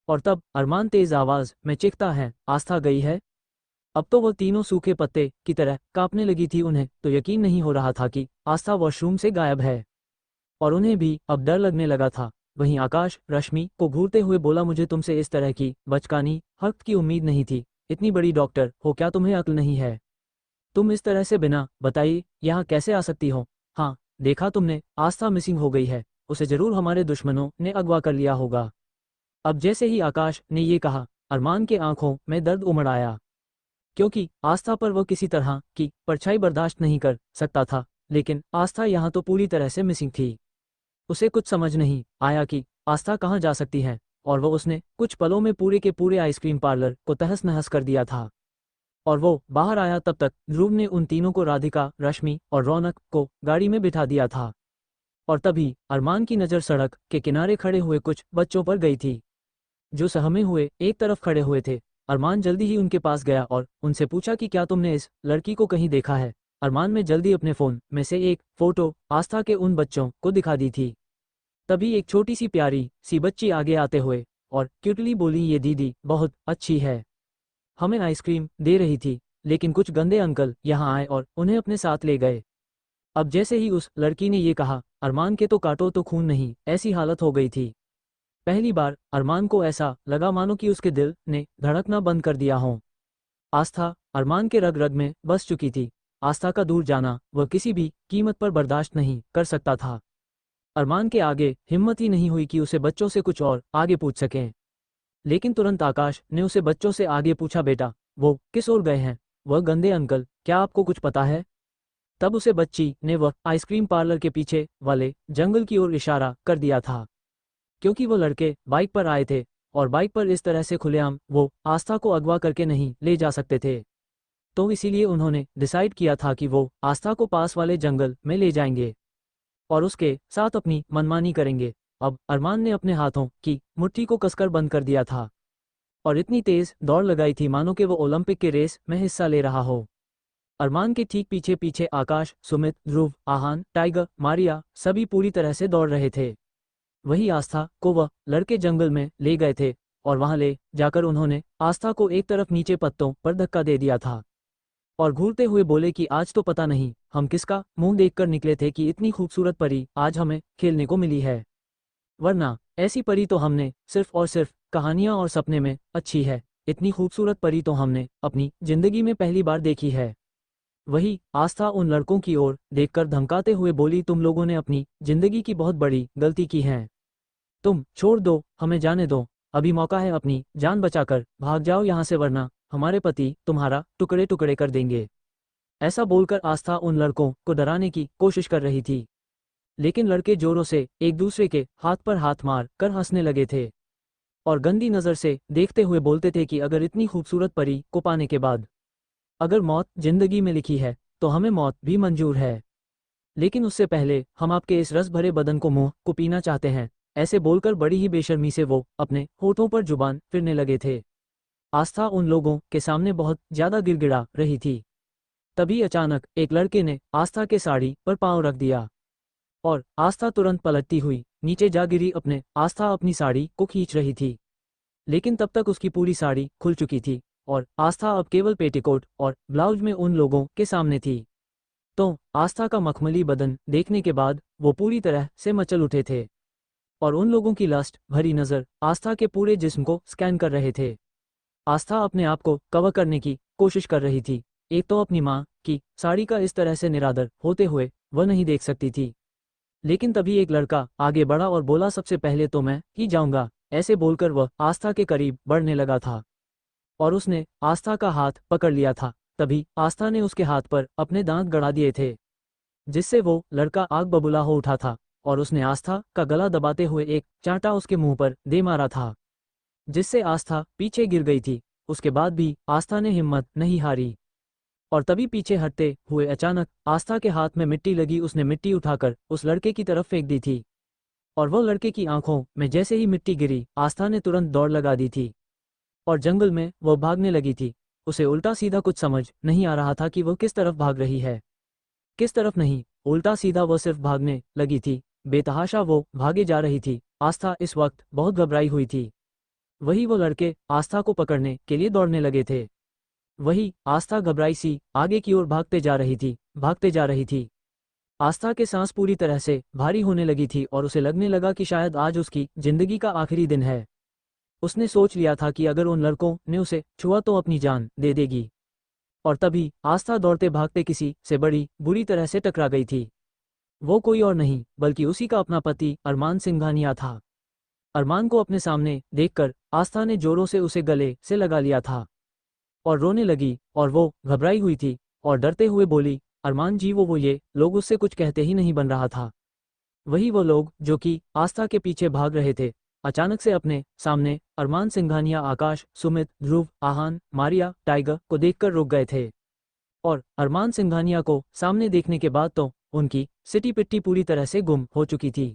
Speaker 1: और तब अरमान तेज आवाज में चीखता है, आस्था गई है? अब तो वो तीनों सूखे पत्ते की तरह कांपने लगी थी। उन्हें तो यकीन नहीं हो रहा था कि आस्था वॉशरूम से गायब है और उन्हें भी अब डर लगने लगा था। वहीं आकाश रश्मि को घूरते हुए बोला, मुझे तुमसे इस तरह की बचकानी हरकत की उम्मीद नहीं थी। इतनी बड़ी डॉक्टर हो, क्या तुम्हें अक्ल नहीं है? तुम इस तरह से बिना बताइए यहाँ कैसे आ सकती हो? हाँ, देखा तुमने, आस्था मिसिंग हो गई है, उसे जरूर हमारे दुश्मनों ने अगवा कर लिया होगा। अब जैसे ही आकाश ने ये कहा, अरमान के आंखों में दर्द उमड़ आया, क्योंकि आस्था पर वो किसी तरह की परछाई बर्दाश्त नहीं कर सकता था। लेकिन आस्था यहाँ तो पूरी तरह से मिसिंग थी। उसे कुछ समझ नहीं आया कि आस्था कहाँ जा सकती है, और वो उसने कुछ पलों में पूरे के पूरे आइसक्रीम पार्लर को तहस नहस कर दिया था। और वो बाहर आया तब तक ध्रुव ने उन तीनों को, राधिका, रश्मि और रौनक को गाड़ी में बिठा दिया था। और तभी अरमान की नज़र सड़क के किनारे खड़े हुए कुछ बच्चों पर गई थी, जो सहमे हुए एक तरफ खड़े हुए थे। अरमान जल्दी ही उनके पास गया और उनसे पूछा कि क्या तुमने इस लड़की को कहीं देखा है? अरमान ने जल्दी अपने फ़ोन में से एक फ़ोटो आस्था के उन बच्चों को दिखा दी थी। तभी एक छोटी सी प्यारी सी बच्ची आगे आते हुए और क्यूटली बोली, ये दीदी बहुत अच्छी है, हमें आइसक्रीम दे रही थी, लेकिन कुछ गंदे अंकल यहाँ आए और उन्हें अपने साथ ले गए। अब जैसे ही उस लड़की ने ये कहा, अरमान के तो काटो तो खून नहीं, ऐसी हालत हो गई थी। पहली बार अरमान को ऐसा लगा मानो कि उसके दिल ने धड़कना बंद कर दिया हो। आस्था अरमान के रग रग में बस चुकी थी। आस्था का दूर जाना वह किसी भी कीमत पर बर्दाश्त नहीं कर सकता था। अरमान के आगे हिम्मत ही नहीं हुई कि उसे बच्चों से कुछ और आगे पूछ सकें। लेकिन तुरंत आकाश ने उसे बच्चों से आगे पूछा, बेटा वो किस ओर गए हैं? वह गंदे अंकल, क्या आपको कुछ पता है? तब उसे बच्ची ने वह आइसक्रीम पार्लर के पीछे वाले जंगल की ओर इशारा कर दिया था, क्योंकि वो लड़के बाइक पर आए थे और बाइक पर इस तरह से खुलेआम वो आस्था को अगवा करके नहीं ले जा सकते थे। तो इसीलिए उन्होंने डिसाइड किया था कि वो आस्था को पास वाले जंगल में ले जाएंगे और उसके साथ अपनी मनमानी करेंगे। अब अरमान ने अपने हाथों की मुट्ठी को कसकर बंद कर दिया था और इतनी तेज दौड़ लगाई थी मानो कि वो ओलंपिक के रेस में हिस्सा ले रहा हो। अरमान के ठीक पीछे पीछे आकाश, सुमित, ध्रुव, आहान, टाइगर, मारिया सभी पूरी तरह से दौड़ रहे थे। वही आस्था को वह लड़के जंगल में ले गए थे और वहां ले जाकर उन्होंने आस्था को एक तरफ नीचे पत्तों पर धक्का दे दिया था और घूरते हुए बोले कि आज तो पता नहीं हम किसका मुंह देखकर निकले थे कि इतनी खूबसूरत परी आज हमें खेलने को मिली है, वरना ऐसी परी तो हमने सिर्फ और सिर्फ कहानियां और सपने में अच्छी है। इतनी खूबसूरत परी तो हमने अपनी जिंदगी में पहली बार देखी है। वही आस्था उन लड़कों की ओर देखकर धमकाते हुए बोली, तुम लोगों ने अपनी जिंदगी की बहुत बड़ी गलती की है। तुम छोड़ दो, हमें जाने दो। अभी मौका है, अपनी जान बचाकर भाग जाओ यहाँ से, वरना हमारे पति तुम्हारा टुकड़े टुकड़े कर देंगे। ऐसा बोलकर आस्था उन लड़कों को डराने की कोशिश कर रही थी, लेकिन लड़के जोरों से एक दूसरे के हाथ पर हाथ मार कर हंसने लगे थे और गंदी नज़र से देखते हुए बोलते थे कि अगर इतनी खूबसूरत परी को पाने के बाद अगर मौत जिंदगी में लिखी है तो हमें मौत भी मंजूर है, लेकिन उससे पहले हम आपके इस रस भरे बदन को मुंह को पीना चाहते हैं। ऐसे बोलकर बड़ी ही बेशर्मी से वो अपने होठों पर जुबान फिरने लगे थे। आस्था उन लोगों के सामने बहुत ज्यादा गिड़गिड़ा रही थी। तभी अचानक एक लड़के ने आस्था के साड़ी पर पांव रख दिया और आस्था तुरंत पलटती हुई नीचे जा गिरी। आस्था अपनी साड़ी को खींच रही थी, लेकिन तब तक उसकी पूरी साड़ी खुल चुकी थी और आस्था अब केवल पेटीकोट और ब्लाउज में उन लोगों के सामने थी। तो आस्था का मखमली बदन देखने के बाद वो पूरी तरह से मचल उठे थे और उन लोगों की लस्ट भरी नज़र आस्था के पूरे जिस्म को स्कैन कर रहे थे। आस्था अपने आप को कवर करने की कोशिश कर रही थी। एक तो अपनी माँ की साड़ी का इस तरह से निरादर होते हुए वह नहीं देख सकती थी, लेकिन तभी एक लड़का आगे बढ़ा और बोला, सबसे पहले तो मैं ही जाऊंगा। ऐसे बोलकर वह आस्था के करीब बढ़ने लगा था और उसने आस्था का हाथ पकड़ लिया था। तभी आस्था ने उसके हाथ पर अपने दांत गड़ा दिए थे, जिससे वो लड़का आग बबूला हो उठा था और उसने आस्था का गला दबाते हुए एक चांटा उसके मुंह पर दे मारा था, जिससे आस्था पीछे गिर गई थी। उसके बाद भी आस्था ने हिम्मत नहीं हारी और तभी पीछे हटते हुए अचानक आस्था के हाथ में मिट्टी लगी। उसने मिट्टी उठाकर उस लड़के की तरफ फेंक दी थी और वो लड़के की आंखों में जैसे ही मिट्टी गिरी, आस्था ने तुरंत दौड़ लगा दी थी और जंगल में वो भागने लगी थी। उसे उल्टा सीधा कुछ समझ नहीं आ रहा था कि वो किस तरफ भाग रही है, किस तरफ नहीं। उल्टा सीधा वो सिर्फ भागने लगी थी, बेतहाशा वो भागे जा रही थी। आस्था इस वक्त बहुत घबराई हुई थी। वही वो लड़के आस्था को पकड़ने के लिए दौड़ने लगे थे। वही आस्था घबराई सी आगे की ओर भागते जा रही थी, भागते जा रही थी। आस्था के सांस पूरी तरह से भारी होने लगी थी और उसे लगने लगा कि शायद आज उसकी जिंदगी का आखिरी दिन है। उसने सोच लिया था कि अगर उन लड़कों ने उसे छुआ तो अपनी जान दे देगी। और तभी आस्था दौड़ते भागते किसी से बड़ी बुरी तरह से टकरा गई थी। वो कोई और नहीं बल्कि उसी का अपना पति अरमान सिंघानिया था। अरमान को अपने सामने देखकर आस्था ने जोरों से उसे गले से लगा लिया था और रोने लगी और वो घबराई हुई थी और डरते हुए बोली, अरमान जी, वो ये लोग उससे कुछ कहते ही नहीं बन रहा था। वही वो लोग जो कि आस्था के पीछे भाग रहे थे। अचानक से अपने सामने अरमान सिंघानिया आकाश, सुमित, ध्रुव, आहान, मारिया, टाइगर को देखकर रुक गए थे और अरमान सिंघानिया को सामने देखने के बाद तो उनकी सिटी पिट्टी पूरी तरह से गुम हो चुकी थी,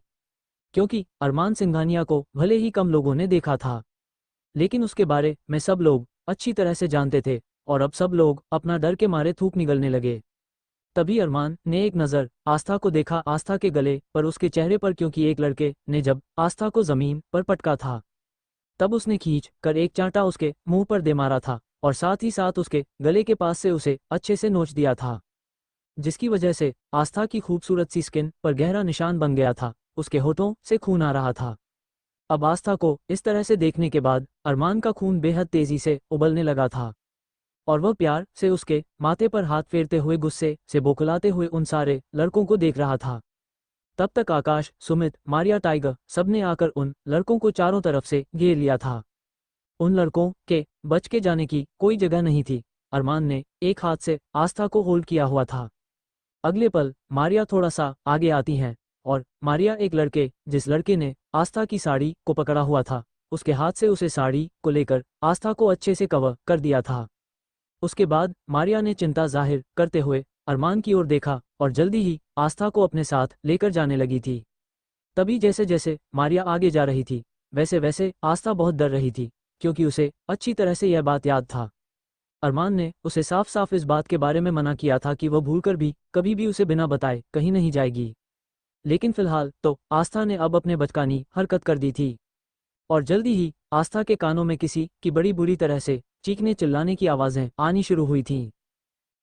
Speaker 1: क्योंकि अरमान सिंघानिया को भले ही कम लोगों ने देखा था, लेकिन उसके बारे में सब लोग अच्छी तरह से जानते थे और अब सब लोग अपना डर के मारे थूक निगलने लगे। तभी अरमान ने एक नज़र आस्था को देखा, आस्था के गले पर, उसके चेहरे पर, क्योंकि एक लड़के ने जब आस्था को जमीन पर पटका था तब उसने खींच कर एक चांटा उसके मुंह पर दे मारा था और साथ ही साथ उसके गले के पास से उसे अच्छे से नोच दिया था, जिसकी वजह से आस्था की खूबसूरत सी स्किन पर गहरा निशान बन गया था। उसके होठों से खून आ रहा था। अब आस्था को इस तरह से देखने के बाद अरमान का खून बेहद तेजी से उबलने लगा था और वह प्यार से उसके माथे पर हाथ फेरते हुए गुस्से से बौखलाते हुए उन सारे लड़कों को देख रहा था। तब तक आकाश, सुमित, मारिया, टाइगर सबने आकर उन लड़कों को चारों तरफ से घेर लिया था। उन लड़कों के बच के जाने की कोई जगह नहीं थी। अरमान ने एक हाथ से आस्था को होल्ड किया हुआ था। अगले पल मारिया थोड़ा सा आगे आती हैं और मारिया एक लड़के, जिस लड़के ने आस्था की साड़ी को पकड़ा हुआ था, उसके हाथ से उसे साड़ी को लेकर आस्था को अच्छे से कवर कर दिया था। उसके बाद मारिया ने चिंता जाहिर करते हुए अरमान की ओर देखा और जल्दी ही आस्था को अपने साथ लेकर जाने लगी थी। तभी जैसे जैसे मारिया आगे जा रही थी वैसे वैसे आस्था बहुत डर रही थी, क्योंकि उसे अच्छी तरह से यह बात याद था। अरमान ने उसे साफ साफ इस बात के बारे में मना किया था कि वह भूलकर भी कभी भी उसे बिना बताए कहीं नहीं जाएगी, लेकिन फिलहाल तो आस्था ने अब अपने बचकानी हरकत कर दी थी और जल्दी ही आस्था के कानों में किसी की बड़ी बुरी तरह से चीखने चिल्लाने की आवाज़ें आनी शुरू हुई थीं।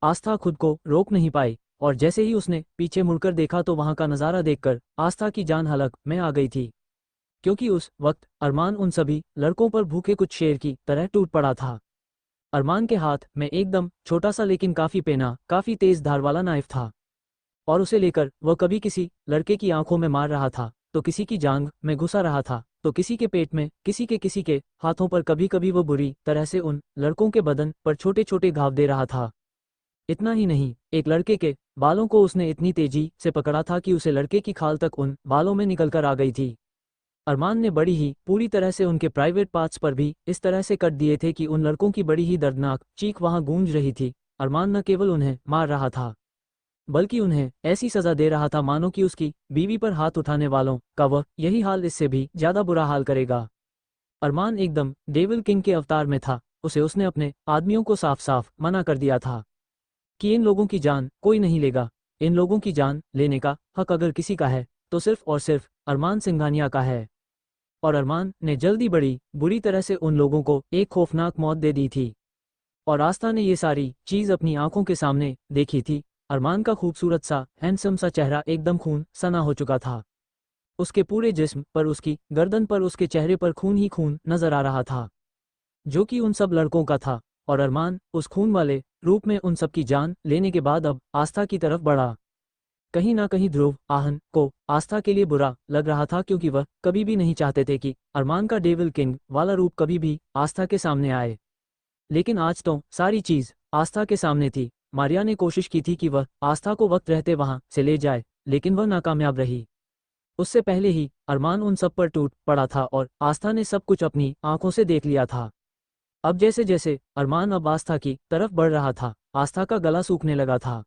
Speaker 1: आस्था खुद को रोक नहीं पाई और जैसे ही उसने पीछे मुड़कर देखा तो वहां का नज़ारा देखकर आस्था की जान हलक में आ गई थी। क्योंकि उस वक्त अरमान उन सभी लड़कों पर भूखे कुछ शेर की तरह टूट पड़ा था। अरमान के हाथ में एकदम छोटा सा लेकिन काफी तेज धार वाला नाइफ था, और उसे लेकर वह कभी किसी लड़के की आंखों में मार रहा था, तो किसी की जांघ में घुसा रहा था, तो किसी के पेट में, किसी के हाथों पर, कभी कभी वो बुरी तरह से उन लड़कों के बदन पर छोटे छोटे घाव दे रहा था। इतना ही नहीं, एक लड़के के बालों को उसने इतनी तेजी से पकड़ा था कि उसे लड़के की खाल तक उन बालों में निकलकर आ गई थी। अरमान ने बड़ी ही पूरी तरह से उनके प्राइवेट पार्ट्स पर भी इस तरह से कट दिए थे कि उन लड़कों की बड़ी ही दर्दनाक चीख वहां गूंज रही थी। अरमान न केवल उन्हें मार रहा था, बल्कि उन्हें ऐसी सजा दे रहा था मानो कि उसकी बीवी पर हाथ उठाने वालों का वह यही हाल इससे भी ज्यादा बुरा हाल करेगा। अरमान एकदम डेविल किंग के अवतार में था। उसने अपने आदमियों को साफ साफ मना कर दिया था कि इन लोगों की जान कोई नहीं लेगा। इन लोगों की जान लेने का हक अगर किसी का है तो सिर्फ और सिर्फ अरमान सिंघानिया का है। और अरमान ने जल्दी बड़ी बुरी तरह से उन लोगों को एक खौफनाक मौत दे दी थी। और आस्था ने ये सारी चीज अपनी आंखों के सामने देखी थी। अरमान का खूबसूरत सा हैंडसम सा चेहरा एकदम खून सना हो चुका था। उसके पूरे जिस्म पर, उसकी गर्दन पर, उसके चेहरे पर खून ही खून नजर आ रहा था, जो कि उन सब लड़कों का था। और अरमान उस खून वाले रूप में उन सब की जान लेने के बाद अब आस्था की तरफ बढ़ा। कहीं ना कहीं ध्रुव आहन को आस्था के लिए बुरा लग रहा था, क्योंकि वह कभी भी नहीं चाहते थे कि अरमान का डेविल किंग वाला रूप कभी भी आस्था के सामने आए। लेकिन आज तो सारी चीज आस्था के सामने थी। मारिया ने कोशिश की थी कि वह आस्था को वक्त रहते वहां से ले जाए, लेकिन वह नाकामयाब रही। उससे पहले ही अरमान उन सब पर टूट पड़ा था और आस्था ने सब कुछ अपनी आंखों से देख लिया था। अब जैसे जैसे अरमान अब आस्था की तरफ बढ़ रहा था, आस्था का गला सूखने लगा था।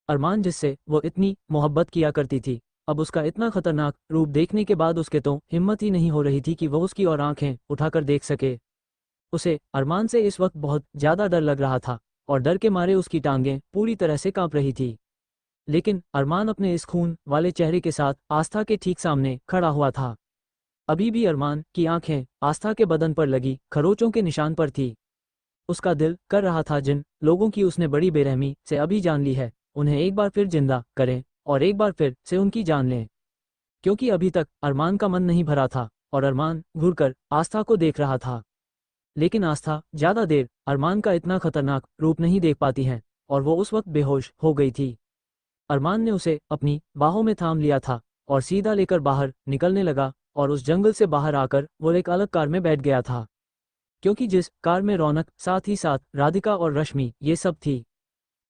Speaker 1: अरमान जिससे वो इतनी मोहब्बत किया करती थी, अब उसका इतना खतरनाक रूप देखने के बाद उसके तो हिम्मत ही नहीं हो रही थी कि वह उसकी ओर आंखें उठाकर देख सके। उसे अरमान से इस वक्त बहुत ज्यादा डर लग रहा था, और डर के मारे उसकी टांगें पूरी तरह से कांप रही थी। लेकिन अरमान अपने इस खून वाले चेहरे के साथ आस्था के ठीक सामने खड़ा हुआ था। अभी भी अरमान की आंखें आस्था के बदन पर लगी खरोचों के निशान पर थी। उसका दिल कर रहा था जिन लोगों की उसने बड़ी बेरहमी से अभी जान ली है, उन्हें एक बार फिर जिंदा करें और एक बार फिर से उनकी जान लें। क्योंकि अभी तक अरमान का मन नहीं भरा था, और अरमान घूरकर आस्था को देख रहा था। लेकिन आस्था ज्यादा देर अरमान का इतना खतरनाक रूप नहीं देख पाती है, और वो उस वक्त बेहोश हो गई थी। अरमान ने उसे अपनी बाहों में थाम लिया था और सीधा लेकर बाहर निकलने लगा, और उस जंगल से बाहर आकर वो एक अलग कार में बैठ गया था। क्योंकि जिस कार में रौनक, साथ ही साथ राधिका और रश्मि ये सब थी,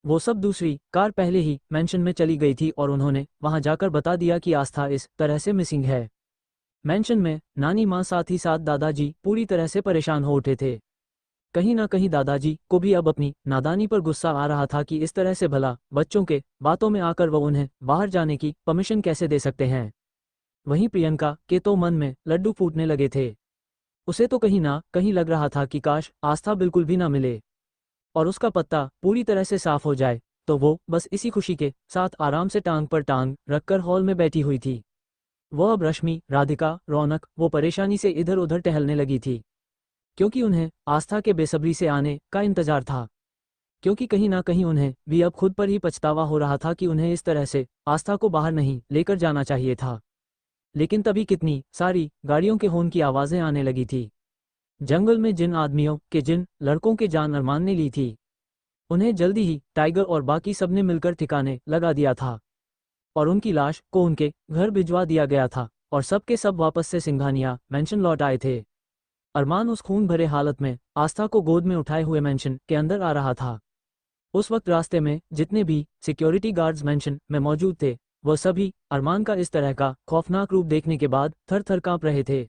Speaker 1: वो सब दूसरी कार पहले ही मेंशन में चली गई थी, और उन्होंने वहां जाकर बता दिया कि आस्था इस तरह से मिसिंग है। मेंशन में नानी माँ साथ ही साथ दादाजी पूरी तरह से परेशान हो उठे थे। कहीं ना कहीं दादाजी को भी अब अपनी नादानी पर गुस्सा आ रहा था कि इस तरह से भला बच्चों के बातों में आकर वो उन्हें बाहर जाने की परमिशन कैसे दे सकते हैं। वहीं प्रियंका के तो मन में लड्डू फूटने लगे थे। उसे तो कहीं ना कहीं लग रहा था कि काश आस्था बिल्कुल भी ना मिले और उसका पत्ता पूरी तरह से साफ हो जाए, तो वो बस इसी खुशी के साथ आराम से टांग पर टांग रखकर हॉल में बैठी हुई थी। वो अब रश्मि, राधिका, रौनक वो परेशानी से इधर उधर टहलने लगी थी, क्योंकि उन्हें आस्था के बेसब्री से आने का इंतजार था। क्योंकि कहीं ना कहीं उन्हें भी अब खुद पर ही पछतावा हो रहा था कि उन्हें इस तरह से आस्था को बाहर नहीं लेकर जाना चाहिए था। लेकिन तभी कितनी सारी गाड़ियों के हॉर्न की आवाजें आने लगी थी। जंगल में जिन आदमियों के, जिन लड़कों के जान अरमान ने ली थी, उन्हें जल्दी ही टाइगर और बाकी सबने मिलकर ठिकाने लगा दिया था, और उनकी लाश को उनके घर भिजवा दिया गया था, और सबके सब वापस से सिंघानिया मेंशन लौट आए थे। अरमान उस खून भरे हालत में आस्था को गोद में उठाए हुए मेंशन के अंदर आ रहा था। उस वक्त रास्ते में जितने भी सिक्योरिटी गार्ड्स मेंशन में मौजूद थे, वह सभी अरमान का इस तरह का खौफनाक रूप देखने के बाद थर थर कांप रहे थे।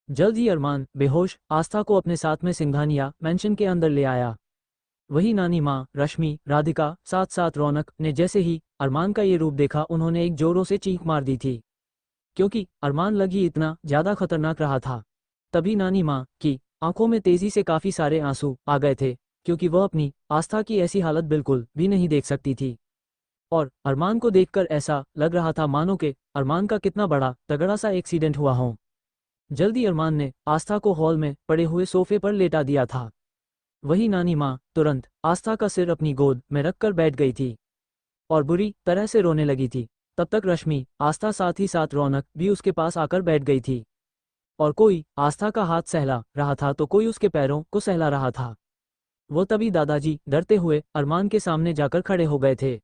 Speaker 1: जल्द ही अरमान बेहोश आस्था को अपने साथ में सिंघानिया मेंशन के अंदर ले आया। वही नानी माँ, रश्मि, राधिका, साथ साथ रौनक ने जैसे ही अरमान का ये रूप देखा, उन्होंने एक जोरों से चीख मार दी थी, क्योंकि अरमान लग ही इतना ज्यादा खतरनाक रहा था। तभी नानी माँ की आंखों में तेजी से काफी सारे आंसू आ गए थे, क्योंकि वह अपनी आस्था की ऐसी हालत बिल्कुल भी नहीं देख सकती थी। और अरमान को देखकर ऐसा लग रहा था मानो कि अरमान का कितना बड़ा तगड़ा सा एक्सीडेंट हुआ हो। जल्दी अरमान ने आस्था को हॉल में पड़े हुए सोफे पर लेटा दिया था। वही नानी माँ तुरंत आस्था का सिर अपनी गोद में रखकर बैठ गई थी और बुरी तरह से रोने लगी थी। तब तक रश्मि, आस्था साथ ही साथ रौनक भी उसके पास आकर बैठ गई थी। और कोई आस्था का हाथ सहला रहा था तो कोई उसके पैरों को सहला रहा था। वो तभी दादाजी डरते हुए अरमान के सामने जाकर खड़े हो गए थे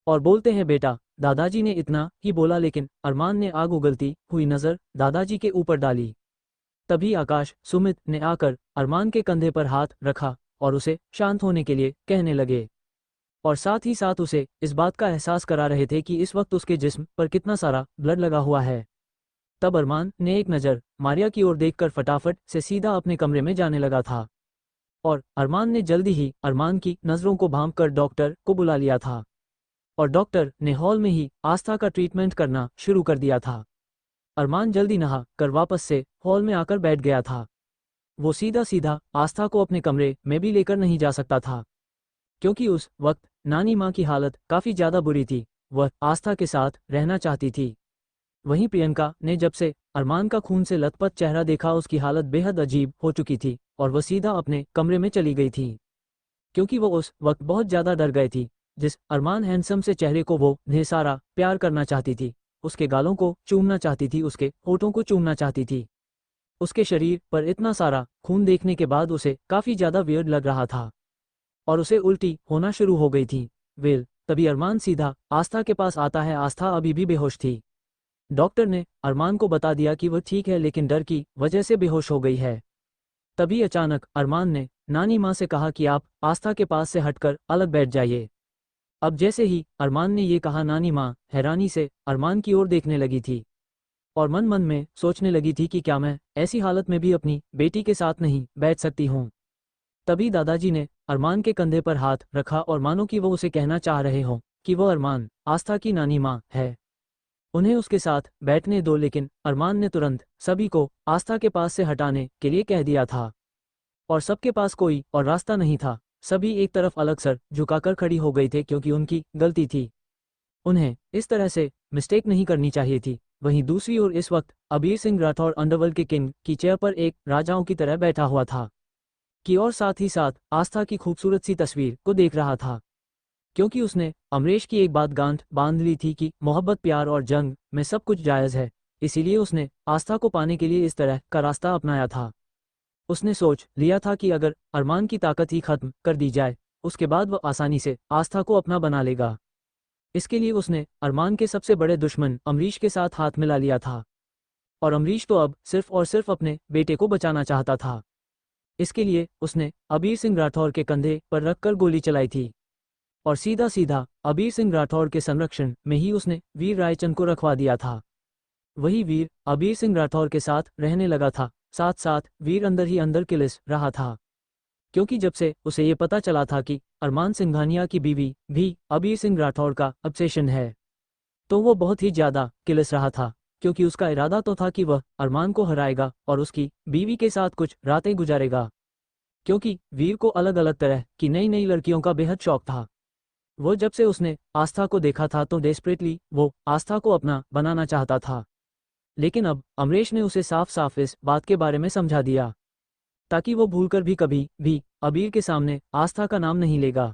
Speaker 1: और बोलते हैं बेटा। दादाजी ने इतना ही बोला लेकिन अरमान ने आग उगलती हुई नजर दादाजी के ऊपर डाली। तभी आकाश सुमित ने आकर अरमान के कंधे पर हाथ रखा और उसे शांत होने के लिए कहने लगे और साथ ही साथ उसे इस बात का एहसास करा रहे थे कि इस वक्त उसके जिस्म पर कितना सारा ब्लड लगा हुआ है। तब अरमान ने एक नज़र मारिया की ओर देखकर फटाफट से सीधा अपने कमरे में जाने लगा था और अरमान ने जल्दी ही अरमान की नज़रों को भांप कर डॉक्टर को बुला लिया था और डॉक्टर ने हॉल में ही आस्था का ट्रीटमेंट करना शुरू कर दिया था। अरमान जल्दी नहा कर वापस से हॉल में आकर बैठ गया था। वो सीधा सीधा आस्था को अपने कमरे में भी लेकर नहीं जा सकता था क्योंकि उस वक्त नानी माँ की हालत काफ़ी ज़्यादा बुरी थी। वह आस्था के साथ रहना चाहती थी। वहीं प्रियंका ने जब से अरमान का खून से लथपथ चेहरा देखा उसकी हालत बेहद अजीब हो चुकी थी और वह सीधा अपने कमरे में चली गई थी क्योंकि वो उस वक्त बहुत ज़्यादा डर गए थी। जिस अरमान हैंडसम से चेहरे को वो ढेर सारा प्यार करना चाहती थी, उसके गालों को चूमना चाहती थी, उसके होठों को चूमना चाहती थी, उसके शरीर पर इतना सारा खून देखने के बाद उसे काफ़ी ज़्यादा वियर्ड लग रहा था और उसे उल्टी होना शुरू हो गई थी। तभी अरमान सीधा आस्था के पास आता है। आस्था अभी भी बेहोश थी। डॉक्टर ने अरमान को बता दिया कि वह ठीक है लेकिन डर की वजह से बेहोश हो गई है। तभी अचानक अरमान ने नानी माँ से कहा कि आप आस्था के पास से हटकर अलग बैठ जाइए। अब जैसे ही अरमान ने ये कहा नानी माँ हैरानी से अरमान की ओर देखने लगी थी और मन मन में सोचने लगी थी कि क्या मैं ऐसी हालत में भी अपनी बेटी के साथ नहीं बैठ सकती हूँ। तभी दादाजी ने अरमान के कंधे पर हाथ रखा और मानो कि वो उसे कहना चाह रहे हों कि वो अरमान आस्था की नानी माँ है, उन्हें उसके साथ बैठने दो। लेकिन अरमान ने तुरंत सभी को आस्था के पास से हटाने के लिए कह दिया था और सबके पास कोई और रास्ता नहीं था। सभी एक तरफ अलग सर झुकाकर खड़ी हो गई थे क्योंकि उनकी गलती थी। उन्हें इस तरह से मिस्टेक नहीं करनी चाहिए थी। वहीं दूसरी ओर इस वक्त अबीर सिंह राठौर अंडरवर्ल्ड के किंग की चेयर पर एक राजाओं की तरह बैठा हुआ था कि और साथ ही साथ आस्था की खूबसूरत सी तस्वीर को देख रहा था क्योंकि उसने अमरीश की एक बात गांठ बांध ली थी कि मोहब्बत प्यार और जंग में सब कुछ जायज़ है। इसीलिए उसने आस्था को पाने के लिए इस तरह का रास्ता अपनाया था। उसने सोच लिया था कि अगर अरमान की ताकत ही खत्म कर दी जाए उसके बाद वह आसानी से आस्था को अपना बना लेगा। इसके लिए उसने अरमान के सबसे बड़े दुश्मन अमरीश के साथ हाथ मिला लिया था और अमरीश तो अब सिर्फ और सिर्फ अपने बेटे को बचाना चाहता था। इसके लिए उसने अबीर सिंह राठौर के कंधे पर रखकर गोली चलाई थी और सीधा सीधा अबीर सिंह राठौर के संरक्षण में ही उसने वीर रायचंद को रखवा दिया था। वही वीर अबीर सिंह राठौर के साथ रहने लगा था। साथ साथ वीर अंदर ही अंदर किलिस रहा था क्योंकि जब से उसे ये पता चला था कि अरमान सिंघानिया की बीवी भी अबीर सिंह राठौर का ऑब्सेशन है तो वो बहुत ही ज़्यादा किलिस रहा था क्योंकि उसका इरादा तो था कि वह अरमान को हराएगा और उसकी बीवी के साथ कुछ रातें गुजारेगा क्योंकि वीर को अलग अलग तरह की नई नई लड़कियों का बेहद शौक था। वो जब से उसने आस्था को देखा था तो डेस्परेटली वो आस्था को अपना बनाना चाहता था। लेकिन अब अमरीश ने उसे साफ साफ इस बात के बारे में समझा दिया ताकि वो भूलकर भी कभी भी अबीर के सामने आस्था का नाम नहीं लेगा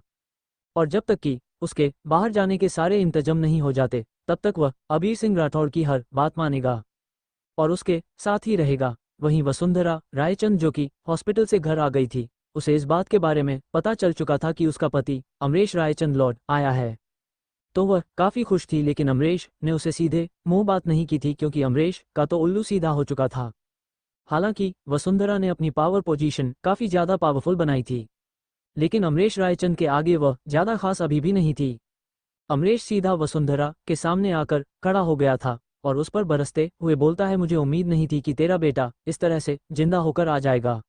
Speaker 1: और जब तक कि उसके बाहर जाने के सारे इंतजाम नहीं हो जाते तब तक वह अबीर सिंह राठौर की हर बात मानेगा और उसके साथ ही रहेगा। वहीं वसुंधरा रायचंद जो कि हॉस्पिटल से घर आ गई थी, उसे इस बात के बारे में पता चल चुका था कि उसका पति अमरीश रायचंद लौट आया है तो वह काफ़ी खुश थी। लेकिन अमरीश ने उसे सीधे मुंह बात नहीं की थी क्योंकि अमरीश का तो उल्लू सीधा हो चुका था। हालांकि वसुंधरा ने अपनी पावर पोजीशन काफ़ी ज़्यादा पावरफुल बनाई थी लेकिन अमरीश रायचंद के आगे वह ज़्यादा खास अभी भी नहीं थी। अमरीश सीधा वसुंधरा के सामने आकर खड़ा हो गया था और उस पर बरसते हुए बोलता है, मुझे उम्मीद नहीं थी कि तेरा बेटा इस तरह से जिंदा होकर आ जाएगा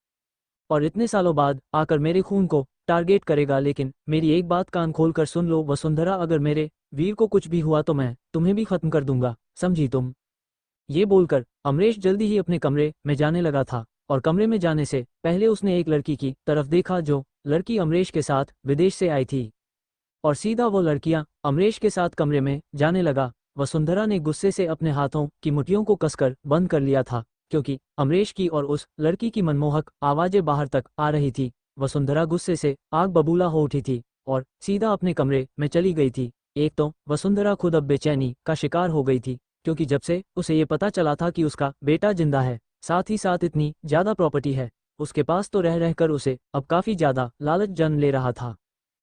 Speaker 1: और इतने सालों बाद आकर मेरे खून को टारगेट करेगा। लेकिन मेरी एक बात कान खोल कर सुन लो वसुंधरा, अगर मेरे वीर को कुछ भी हुआ तो मैं तुम्हें भी खत्म कर दूंगा, समझी तुम। ये बोलकर अमरीश जल्दी ही अपने कमरे में जाने लगा था और कमरे में जाने से पहले उसने एक लड़की की तरफ देखा जो लड़की अमरीश के साथ विदेश से आई थी और सीधा वो लड़कियां अमरीश के साथ कमरे में जाने लगा। वसुंधरा ने गुस्से से अपने हाथों की मुट्ठियों को कसकर बंद कर लिया था क्योंकि अमरीश की और उस लड़की की मनमोहक आवाजें बाहर तक आ रही थी। वसुंधरा गुस्से से आग बबूला हो उठी थी और सीधा अपने कमरे में चली गई थी। एक तो वसुंधरा खुद अब बेचैनी का शिकार हो गई थी क्योंकि जब से उसे ये पता चला था कि उसका बेटा जिंदा है, साथ ही साथ इतनी ज़्यादा प्रॉपर्टी है, उसके पास तो रह रहकर उसे अब काफ़ी ज़्यादा लालच जन्म ले रहा था।